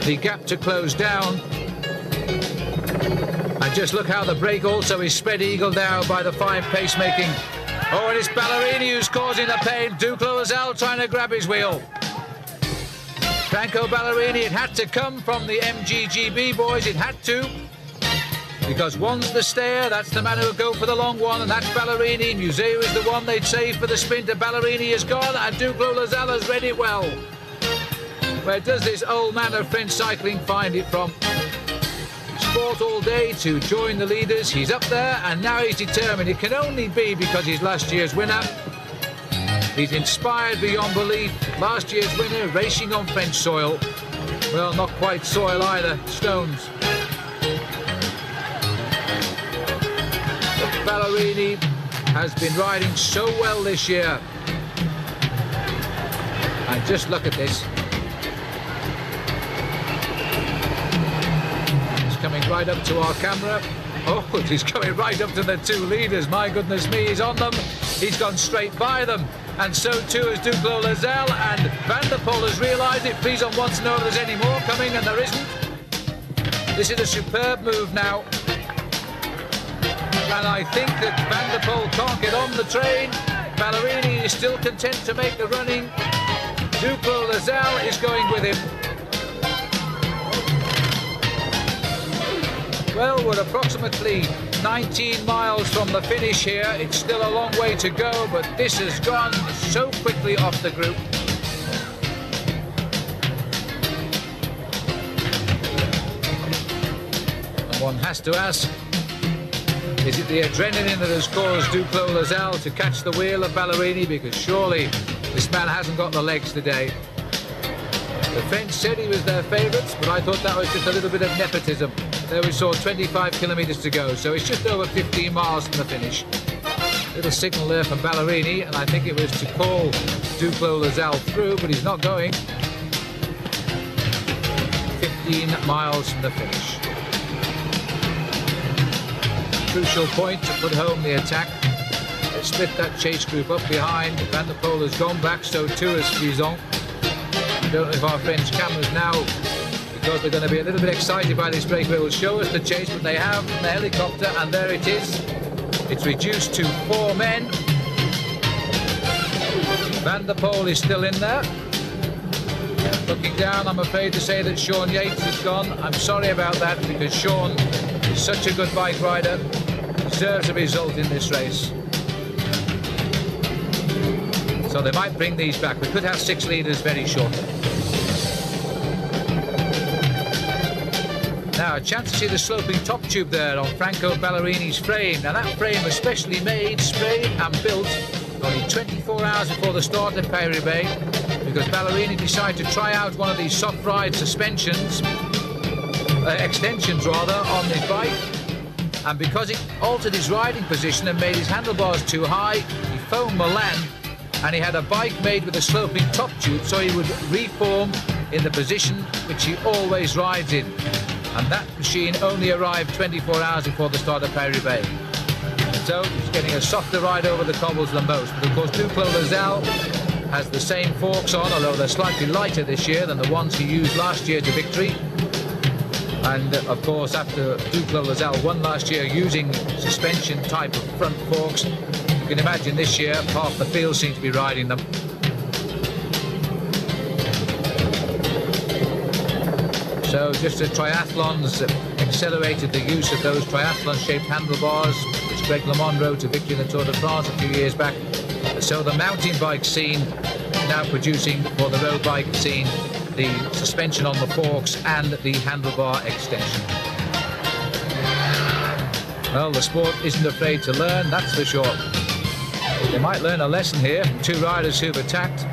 the gap to close down. And just look how the break also is spread eagle now by the fine pacemaking. Oh, and it's Ballerini who's causing the pain. Duclos Lasalle trying to grab his wheel. Franco Ballerini, it had to come from the MGGB boys, it had to. Because one's the stayer, that's the man who'll go for the long one, and that's Ballerini. Museo is the one they'd save for the sprinter. Ballerini is gone, and Duclos Lasalle has read it well. Where does this old man of French cycling find it from? He's fought all day to join the leaders. He's up there, and now he's determined. It can only be because he's last year's winner. He's inspired beyond belief. Last year's winner, racing on French soil. Well, not quite soil either, stones. But Ballerini has been riding so well this year. And just look at this. He's coming right up to our camera. Oh, he's coming right up to the 2 leaders. My goodness me, he's on them. He's gone straight by them. And so too is Duclos Lasalle, and Van der Poel has realised it. Frison wants to know if there's any more coming, and there isn't. This is a superb move now. And I think that Van der Poel can't get on the train. Ballerini is still content to make the running. Duclos Lasalle is going with him. Well, we're approximately 19 miles from the finish here. It's still a long way to go, but this has gone so quickly off the group. And one has to ask, is it the adrenaline that has caused Duclos Lasalle to catch the wheel of Ballerini? Because surely this man hasn't got the legs today. The French said he was their favourites, but I thought that was just a little bit of nepotism. There we saw 25 kilometres to go, so it's just over 15 miles from the finish. Little signal there from Ballerini, and I think it was to call Duclos Lasalle through, but he's not going. 15 miles from the finish. Crucial point to put home the attack. split that chase group up behind. Van der Poel has gone back, so too has Frison. I don't know if our French cameras now, because they're going to be a little bit excited by this breakaway, will show us the chase, but they have the helicopter, and there it is. It's reduced to 4 men. Van der Poel is still in there. Looking down, I'm afraid to say that Sean Yates is gone. I'm sorry about that, because Sean is such a good bike rider, deserves a result in this race. So they might bring these back. We could have 6 leaders very shortly. Now, a chance to see the sloping top tube there on Franco Ballerini's frame. Now, that frame was specially made, sprayed and built only 24 hours before the start of Paris-Roubaix, because Ballerini decided to try out one of these soft ride suspensions, extensions rather, on his bike. And because it altered his riding position and made his handlebars too high, he foamed Milan, and he had a bike made with a sloping top tube, so he would reform in the position which he always rides in. And that machine only arrived 24 hours before the start of Paris-Roubaix. So he's getting a softer ride over the cobbles than most. But of course, Duclos-Lassalle has the same forks on, although they're slightly lighter this year than the ones he used last year to victory. And of course, after Duclos-Lassalle won last year using suspension type of front forks, you can imagine this year half the field seems to be riding them. So just as triathlons accelerated the use of those triathlon-shaped handlebars, which Greg LeMond rode to victory in the Tour de France a few years back, so the mountain bike scene now producing for the road bike scene the suspension on the forks and the handlebar extension. Well, the sport isn't afraid to learn, that's for sure. They might learn a lesson here from 2 riders who've attacked,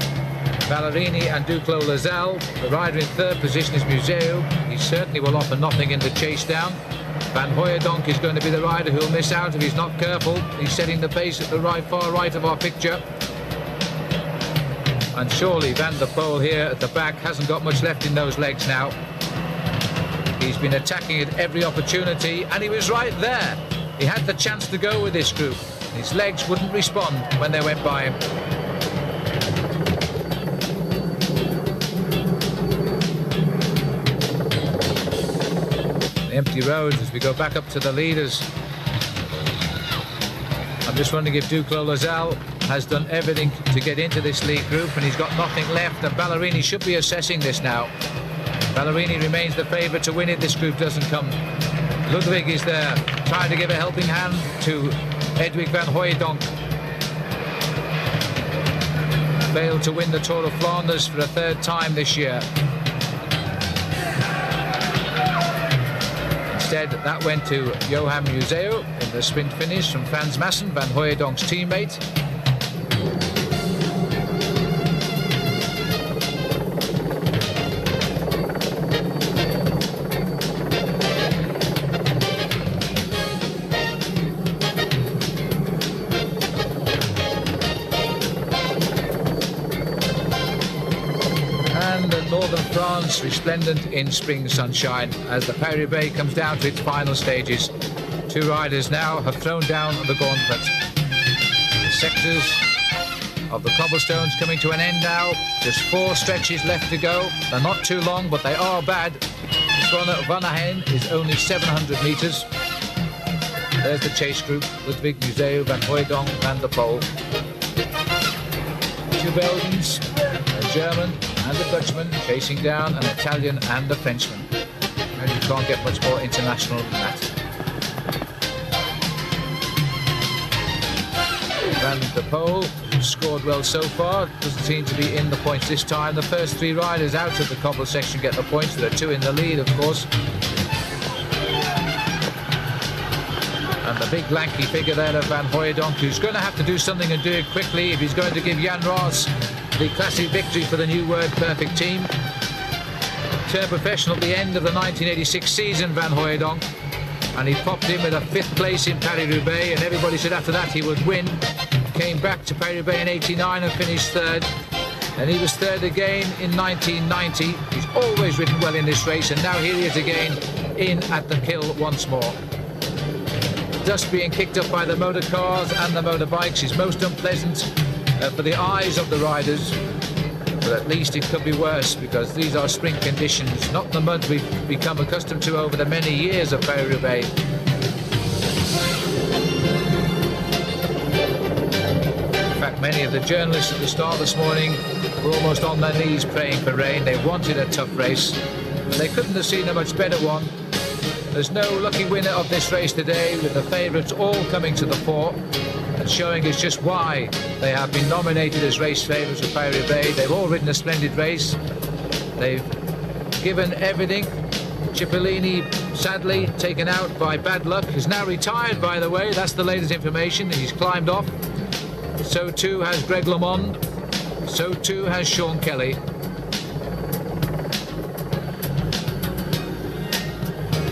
Ballerini and Duclos-Lassalle. The rider in 3rd position is Museu. He certainly will offer nothing in the chase down. Van Hooijdonk is going to be the rider who'll miss out if he's not careful. He's setting the pace at the far right of our picture. And surely Van der Poel here at the back hasn't got much left in those legs now. He's been attacking at every opportunity, and he was right there. He had the chance to go with this group. His legs wouldn't respond when they went by him. Empty roads as we go back up to the leaders. I'm just wondering if Duclos-Lassalle has done everything to get into this lead group, and he's got nothing left, and Ballerini should be assessing this now. Ballerini remains the favourite to win it. This group doesn't come. Ludwig is there, trying to give a helping hand to Edwig van Hooijdonk. Failed to win the Tour of Flanders for a 3rd time this year. Instead, that went to Johan Museu in the sprint finish from Frans Maassen, Van Hooijdonk's teammate. Northern France resplendent in spring sunshine as the Paris-Roubaix comes down to its final stages. 2 riders now have thrown down the gauntlet. The sectors of the cobblestones coming to an end now. Just 4 stretches left to go. They're not too long, but they are bad. This one at Vanaheim is only 700 metres. There's the chase group: Ludwig, Museu, Van Hooijdonk, Van der Poel. 2 Belgians, a German and a Dutchman chasing down an Italian and a Frenchman. And you can't get much more international than that. Van der Poel, who's scored well so far, doesn't seem to be in the points this time. The first 3 riders out of the cobble section get the points. There are 2 in the lead, of course. And the big lanky figure there of Van Hooijdonk, who's going to have to do something and do it quickly if he's going to give Jan Roos the classic victory for the New Word Perfect team. Turned professional at the end of the 1986 season, Van Hooijdonk, and he popped in with a 5th place in Paris-Roubaix, and everybody said after that he would win. Came back to Paris-Roubaix in '89 and finished 3rd, and he was 3rd again in 1990. He's always ridden well in this race, and now here he is again in at the kill once more. dust being kicked up by the motor cars and the motorbikes is most unpleasant for the eyes of the riders. But at least it could be worse, because these are spring conditions, not the mud we've become accustomed to over the many years of Paris-Roubaix. In fact, many of the journalists at the start this morning were almost on their knees praying for rain. They wanted a tough race. They couldn't have seen a much better one. There's no lucky winner of this race today, with the favourites all coming to the fore and showing us just why they have been nominated as race favourites for Paris-Roubaix. They've all ridden a splendid race. They've given everything. Cipollini, sadly taken out by bad luck, is now retired, by the way. That's the latest information. He's climbed off. So too has Greg LeMond. So too has Sean Kelly.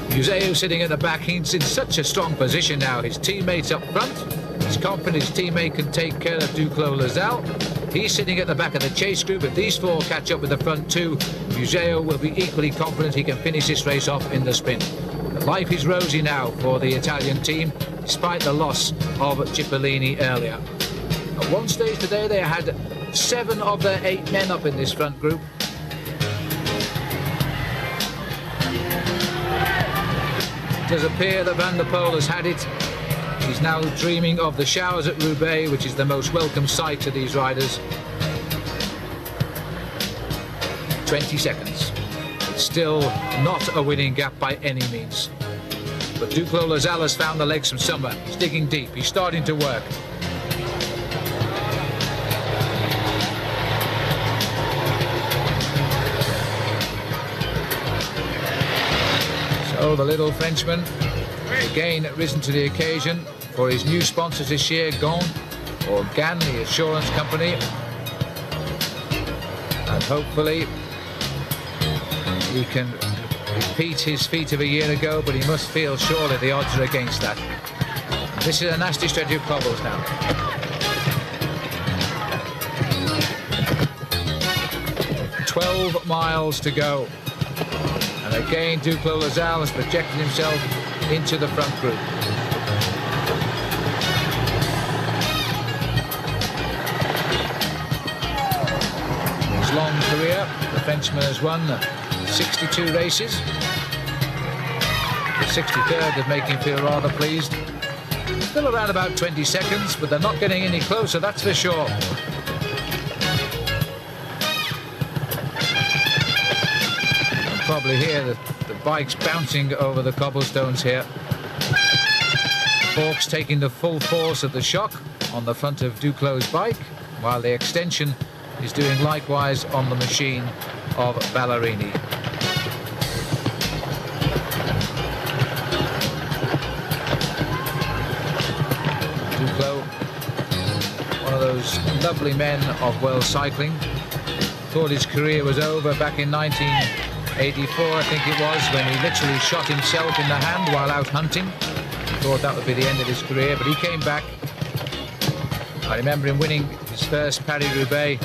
Museo sitting at the back. He's in such a strong position now. His teammates up front. He's confident his teammate can take care of Duclos Lazal. He's sitting at the back of the chase group. If these four catch up with the front two, Museo will be equally confident he can finish this race off in the sprint. Life is rosy now for the Italian team, despite the loss of Cipollini earlier. At one stage today, they had 7 of their 8 men up in this front group. It does appear that Van der Poel has had it. He's now dreaming of the showers at Roubaix, which is the most welcome sight to these riders. 20 seconds. It's still not a winning gap by any means. But Duclos Lazal has found the legs from somewhere. He's digging deep. He's starting to work. So the little Frenchman, again risen to the occasion for his new sponsors this year, GAN, the assurance company. And hopefully he can repeat his feat of a year ago, but he must feel surely the odds are against that. This is a nasty stretch of cobbles now. "12 miles to go." And again, Duclos Lazal has projected himself into the front group. In his long career, the Frenchman has won 62 races. The 63rd would make him feel rather pleased. Still around about 20 seconds, but they're not getting any closer, that's for sure. Probably hear the bikes bouncing over the cobblestones here. Forks taking the full force of the shock on the front of Duclos' bike, while the extension is doing likewise on the machine of Ballerini. Duclos, one of those lovely men of world cycling, thought his career was over back in 1984, I think it was, when he literally shot himself in the hand while out hunting. Thought that would be the end of his career, but he came back. I remember him winning his first Paris-Roubaix,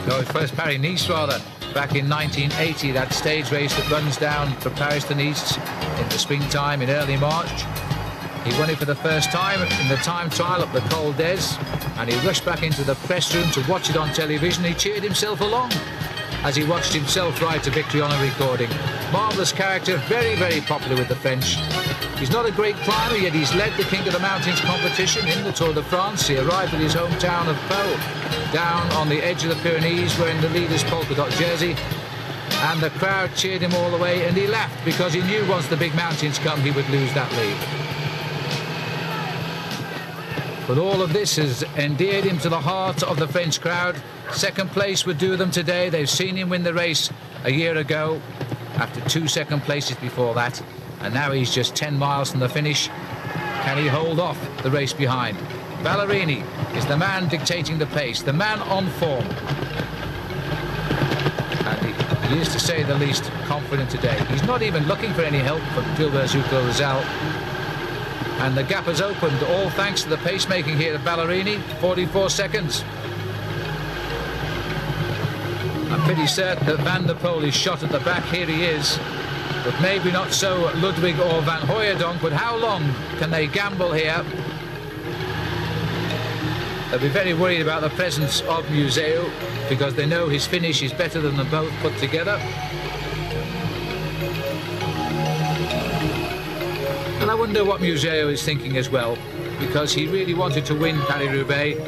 no, his first Paris-Nice rather, back in 1980, that stage race that runs down from Paris to Nice in the springtime in early March. He won it for the first time in the time trial at the Col d'Ez, and he rushed back into the press room to watch it on television. He cheered himself along as he watched himself ride to victory on a recording. Marvellous character, very, very popular with the French. He's not a great climber, yet he's led the King of the Mountains competition in the Tour de France. He arrived at his hometown of Pau, down on the edge of the Pyrenees, wearing the leader's polka dot jersey. And the crowd cheered him all the way, and he laughed because he knew once the big mountains come, he would lose that lead. But all of this has endeared him to the heart of the French crowd. Second place would do them today. They've seen him win the race a year ago after 2 second places before that, and now he's just 10 miles from the finish. Can he hold off the race behind? Ballerini is the man dictating the pace, the man on form, and he is, to say the least, confident today. He's not even looking for any help from Duclos Lazal. And the gap has opened, all thanks to the pacemaking here at Ballerini. 44 seconds. I'm pretty certain that Van der Poel is shot at the back. Here he is. but maybe not so Ludwig or Van Hooijdonk. But how long can they gamble here? They'll be very worried about the presence of Museu, because they know his finish is better than them both put together. And I wonder what Museu is thinking as well, because he really wanted to win Paris-Roubaix.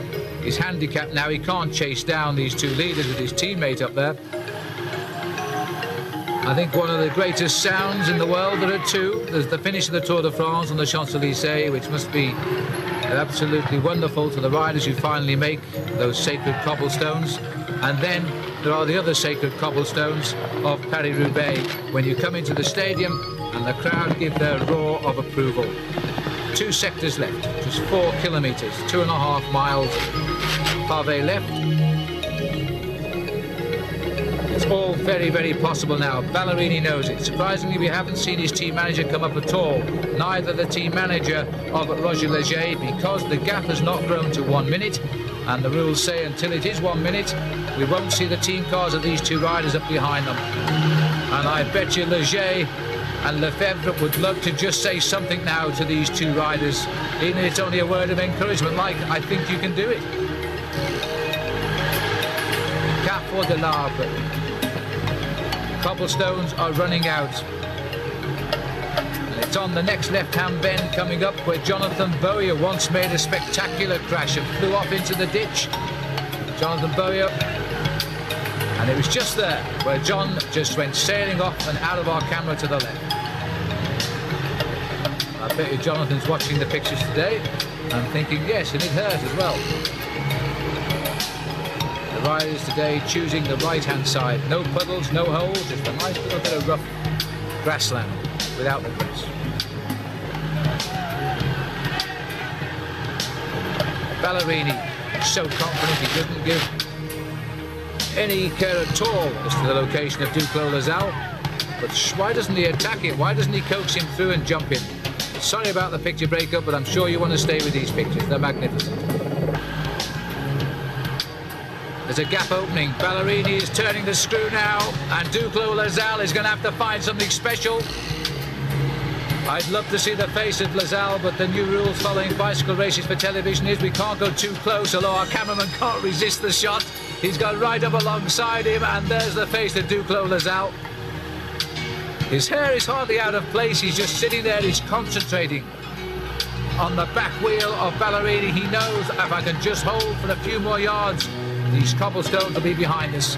He's handicapped now, he can't chase down these two leaders with his teammate up there. I think one of the greatest sounds in the world, there are two. There's the finish of the Tour de France on the Champs-Élysées, which must be absolutely wonderful to the riders who finally make those sacred cobblestones. And then there are the other sacred cobblestones of Paris-Roubaix, when you come into the stadium and the crowd give their roar of approval. 2 sectors left, just 4 kilometres, 2.5 miles pavé left. It's all very, very possible now. Ballerini knows it. Surprisingly, we haven't seen his team manager come up at all. Neither the team manager of Roger Leger, because the gap has not grown to 1 minute. And the rules say until it is 1 minute, we won't see the team cars of these two riders up behind them. And I bet you Leger and Lefebvre would love to just say something now to these two riders, even if it's only a word of encouragement, like, I think you can do it. Carrefour de l'Arbre. Cobblestones are running out. And it's on the next left-hand bend coming up, where Jonathan Bowyer once made a spectacular crash and flew off into the ditch. Jonathan Bowyer. And it was just there where John just went sailing off and out of our camera to the left. I bet you Jonathan's watching the pictures today and thinking, yes, and it hurt as well. The riders today choosing the right-hand side. No puddles, no holes, just a nice little bit of rough grassland without the grass. Ballerini, so confident he didn't give any care at all as to the location of Duclos-Lassalle. But why doesn't he attack it? Why doesn't he coax him through and jump in? Sorry about the picture breakup, but I'm sure you want to stay with these pictures. They're magnificent. There's a gap opening. Ballerini is turning the screw now, and Duclos-Lassalle is going to have to find something special. I'd love to see the face of Lassalle, but the new rules following bicycle races for television is we can't go too close, although our cameraman can't resist the shot. He's gone right up alongside him, and there's the face of Duclos-Lassalle. His hair is hardly out of place. He's just sitting there. He's concentrating on the back wheel of Ballerini. He knows if I can just hold for a few more yards, these cobblestones will be behind us.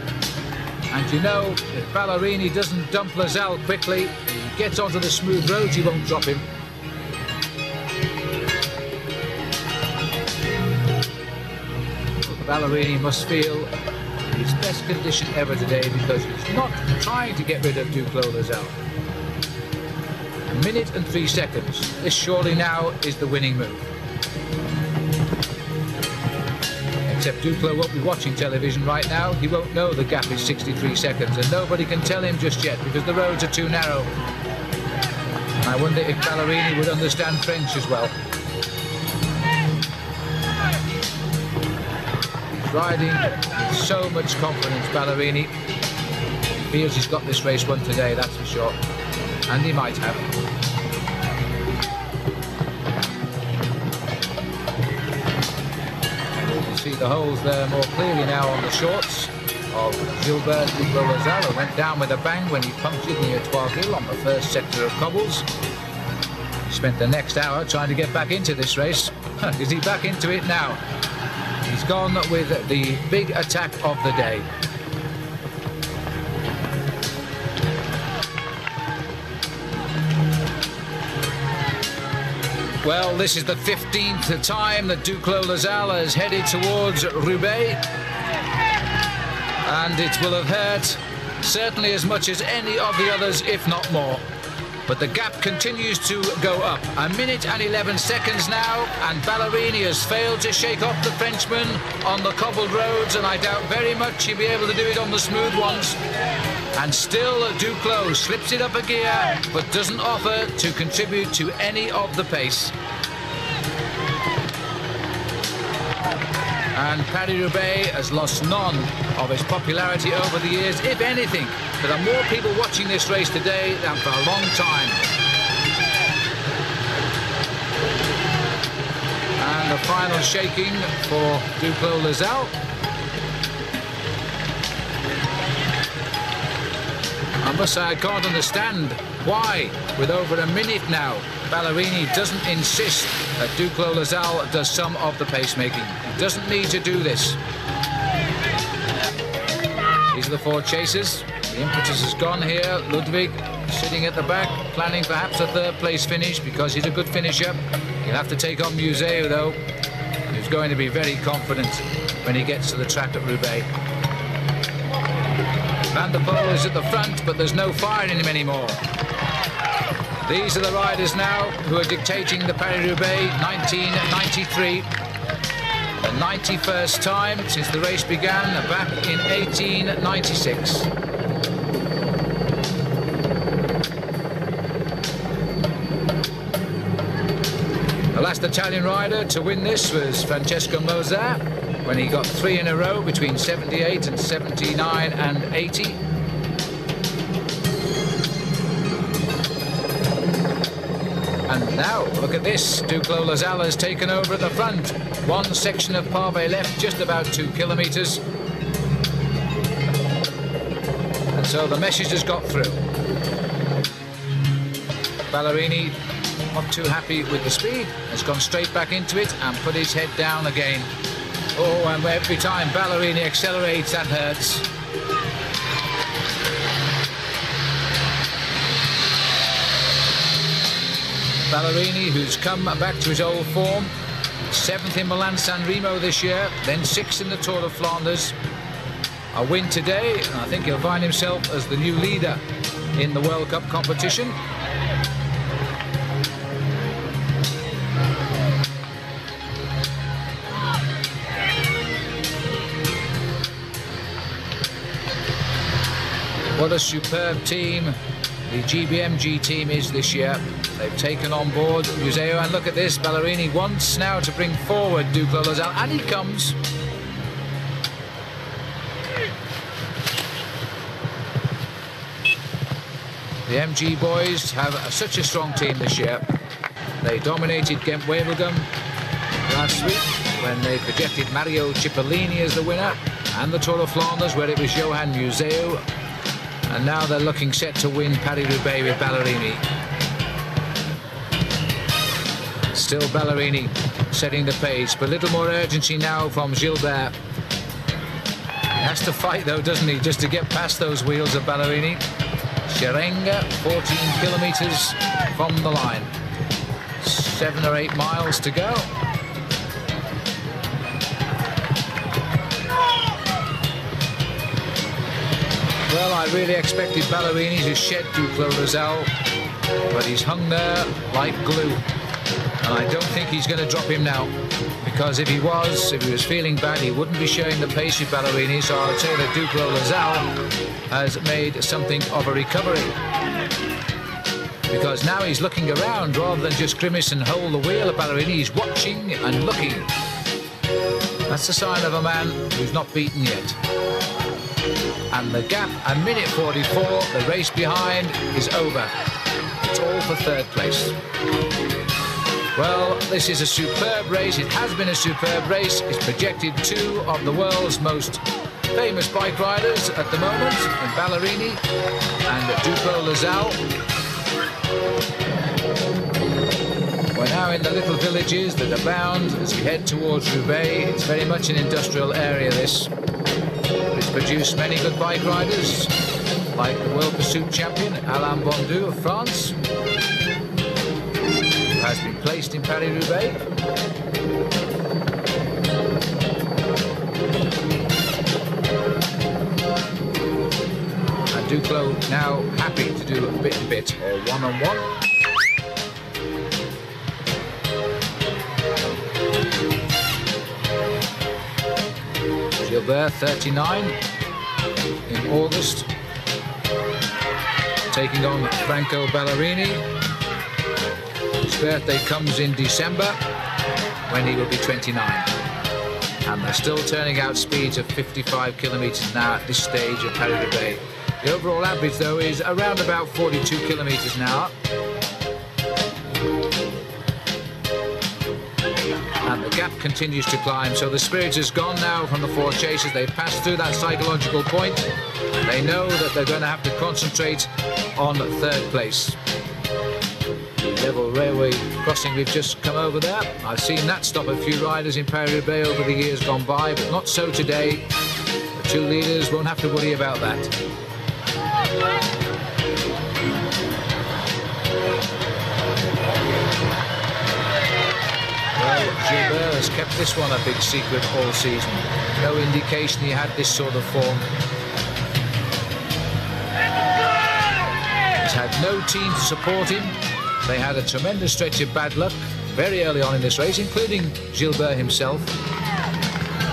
And you know, if Ballerini doesn't dump Lassalle quickly, he gets onto the smooth roads, he won't drop him. Ballerini must feel his best condition ever today, because he's not trying to get rid of Duclos-Lassalle. 1 minute and 3 seconds. This surely now is the winning move. Except Duclos won't be watching television right now. He won't know the gap is 63 seconds, and nobody can tell him just yet because the roads are too narrow. I wonder if Ballerini would understand French as well. Riding with so much confidence, Ballerini. He feels he's got this race won today, that's for sure. And he might have. You can see the holes there more clearly now on the shorts of Gilbert Duclos-Lassalle, who went down with a bang when he punctured near Trois-Villes on the first sector of cobbles. He spent the next hour trying to get back into this race. Is he back into it now? He's gone with the big attack of the day. Well, this is the 15th time that Duclos-Lassalle has headed towards Roubaix. And it will have hurt certainly as much as any of the others, if not more. But the gap continues to go up. 1 minute and 11 seconds now, and Ballerini has failed to shake off the Frenchman on the cobbled roads, and I doubt very much he'll be able to do it on the smooth ones. And still Duclos slips it up a gear, but doesn't offer to contribute to any of the pace. And Paris-Roubaix has lost none of its popularity over the years. If anything, There are more people watching this race today than for a long time. And the final shaking for Duclos Lazal. I must say I can't understand why, with over a minute now, Ballerini doesn't insist that Duclos Lazal does some of the pacemaking. He doesn't need to do this. These are the 4 chasers. The impetus has gone here. Ludwig sitting at the back, planning perhaps a 3rd place finish because he's a good finisher. He'll have to take on Museu though, who's going to be very confident when he gets to the track at Roubaix. Van der Poel is at the front, but there's no fire in him anymore. These are the riders now who are dictating the Paris-Roubaix 1993. The 91st time since the race began back in 1896. The last Italian rider to win this was Francesco Moser, when he got 3 in a row between 78 and 79 and 80. And now, look at this. Duclos Lazal has taken over at the front. 1 section of pavé left, just about 2 kilometres. And so the message has got through. Ballerini, not too happy with the speed, has gone straight back into it and put his head down again. Oh, and every time Ballerini accelerates, that hurts. Ballerini, who's come back to his old form, 7th in Milan-San Remo this year, then 6th in the Tour of Flanders. A win today, and I think he'll find himself as the new leader in the World Cup competition. What a superb team the GBMG team is this year. They've taken on board Museu, and look at this, Ballerini wants now to bring forward Duclos Lazal, and he comes. The MG boys have such a strong team this year. They dominated Ghent-Wevelgem last week when they projected Mario Cipollini as the winner, and the Tour of Flanders where it was Johan Museu. And now they're looking set to win Paris-Roubaix with Ballerini. Still Ballerini setting the pace, but a little more urgency now from Gilbert. He has to fight though, doesn't he, just to get past those wheels of Ballerini. Scherenga, 14 kilometres from the line. 7 or 8 miles to go. Well, I really expected Ballerini to shed Duclos Lazal, but he's hung there like glue. And I don't think he's going to drop him now, because if he was feeling bad, he wouldn't be sharing the pace with Ballerini. So I'll say that Duclos Lazal has made something of a recovery, because now he's looking around rather than just grimace and hold the wheel of Ballerini. He's watching and looking. That's the sign of a man who's not beaten yet. And the gap, a minute 44, the race behind is over. It's all for 3rd place. Well, this is a superb race. It has been a superb race. It's projected 2 of the world's most famous bike riders at the moment, in Ballerini and Duclos Lazal. We're now in the little villages that abound as we head towards Roubaix. It's very much an industrial area, this. It's produced many good bike riders, like the World Pursuit champion Alain Bondu of France, who has been placed in Paris-Roubaix. And Duclos now happy to do a bit or one-on-one. Gilbert, 39, in August, taking on Franco Ballerini. His birthday comes in December, when he will be 29. And they're still turning out speeds of 55 kilometres an hour at this stage of Paris-Roubaix. The overall average, though, is around about 42 kilometers an hour. And the gap continues to climb, so the spirit is gone now from the four chasers. They've passed through that psychological point. They know that they're going to have to concentrate on third place. The level railway crossing we've just come over there. I've seen that stop a few riders in Paris-Roubaix over the years gone by, but not so today. The two leaders won't have to worry about that. Well, Gilbert has kept this one a big secret all season. No indication he had this sort of form. He's had no team to support him. They had a tremendous stretch of bad luck very early on in this race, including Gilbert himself.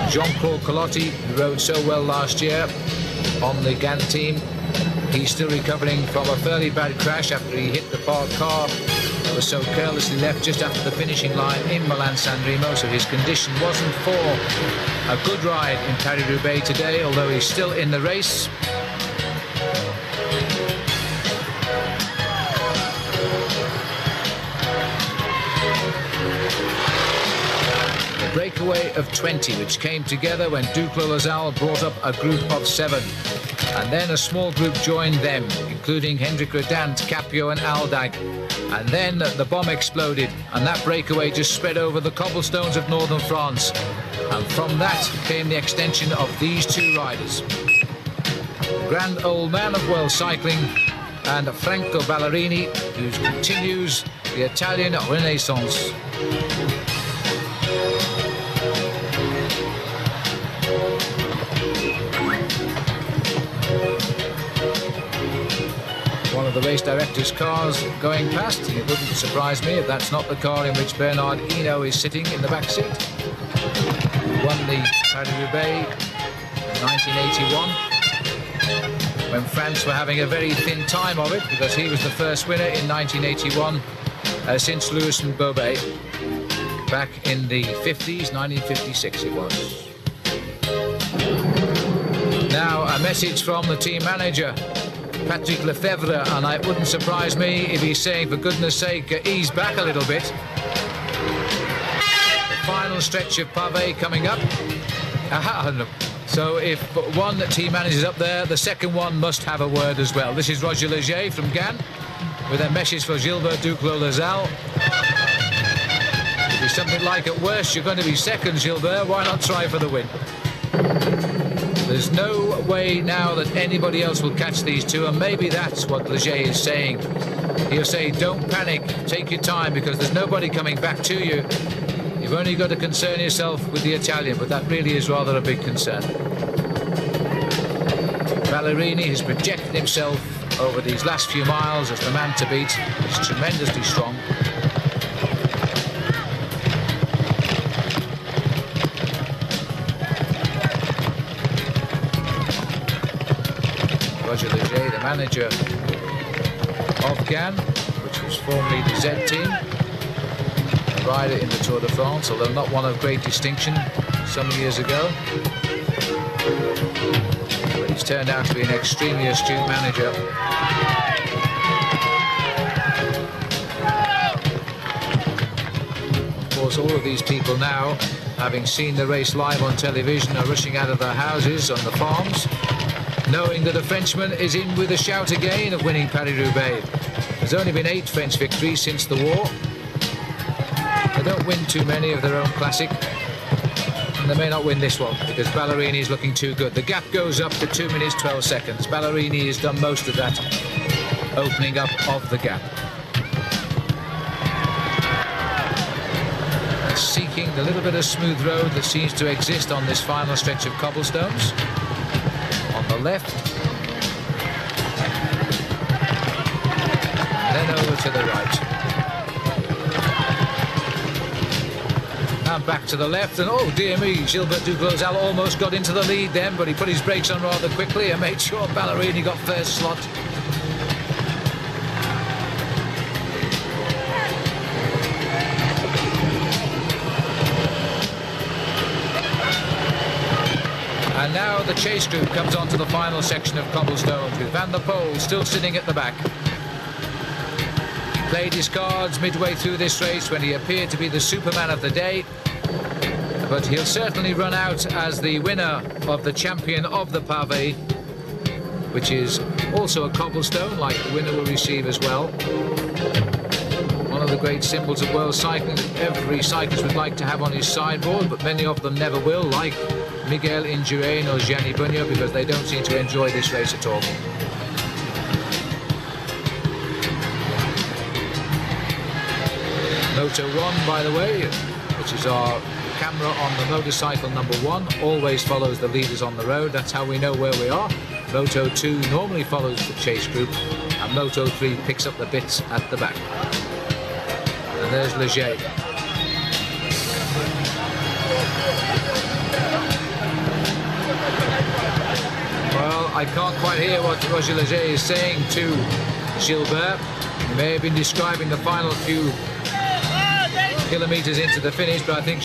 Jean-Paul Colotti, who rode so well last year on the GAN team, he's still recovering from a fairly bad crash after he hit the parked car that was so carelessly left just after the finishing line in Milan-San Remo, so his condition wasn't for a good ride in Paris-Roubaix today, although he's still in the race. The breakaway of 20, which came together when Duclos-Lassalle brought up a group of 7. And then a small group joined them, including Hendrik Redant, Capio and Aldag. And then the bomb exploded, and that breakaway just spread over the cobblestones of northern France. And from that came the extension of these two riders. The grand old man of world cycling, and Franco Ballerini, who continues the Italian Renaissance. One of the race director's cars going past. It wouldn't surprise me if that's not the car in which Bernard Hinault is sitting in the back seat. He won the Paris-Roubaix in 1981, when France were having a very thin time of it, because he was the first winner in 1981 since Lewis and Bobet back in the 50s, 1956 it was. Now a message from the team manager, Patrick Lefebvre, and it wouldn't surprise me if he's saying, for goodness sake, ease back a little bit. The final stretch of pavé coming up. So if one team manager is up there, the second one must have a word as well. This is Roger Leger from GAN with a message for Gilbert Duclos-Lassalle. If it's something like, at worst you're going to be second, Gilbert, why not try for the win? There's no way now that anybody else will catch these two, and maybe that's what Leger is saying. He'll say, don't panic, take your time, because there's nobody coming back to you. You've only got to concern yourself with the Italian, but that really is rather a big concern. Ballerini has projected himself over these last few miles as the man to beat. He's tremendously strong. Roger Leger, the manager of GAN, which was formerly the Z team, a rider in the Tour de France, although not one of great distinction some years ago. But he's turned out to be an extremely astute manager. Of course, all of these people now, having seen the race live on television, are rushing out of their houses on the farms, knowing that a Frenchman is in with a shout again of winning Paris-Roubaix. There's only been 8 French victories since the war. They don't win too many of their own classic, and they may not win this one because Ballerini is looking too good. The gap goes up to 2 minutes 12 seconds. Ballerini has done most of that opening up of the gap. Seeking the little bit of smooth road that seems to exist on this final stretch of cobblestones. On the left, then over to the right, and back to the left, and oh dear me, Gilbert Duclos-Lassalle almost got into the lead then, but he put his brakes on rather quickly and made sure Ballerini got first slot. And now the chase group comes on to the final section of cobblestones, with Van der Poel still sitting at the back. He played his cards midway through this race when he appeared to be the Superman of the day, but he'll certainly run out as the winner of the champion of the pavé, which is also a cobblestone, like the winner will receive as well. One of the great symbols of world cycling that every cyclist would like to have on his sideboard, but many of them never will, like Miguel Indurain or Gianni Bugno, because they don't seem to enjoy this race at all. Moto 1, by the way, which is our camera on the motorcycle number 1, always follows the leaders on the road. That's how we know where we are. Moto 2 normally follows the chase group, and Moto 3 picks up the bits at the back. And there's Leger. Well, I can't quite hear what Roger Leger is saying to Gilbert. He may have been describing the final few kilometres into the finish, but I think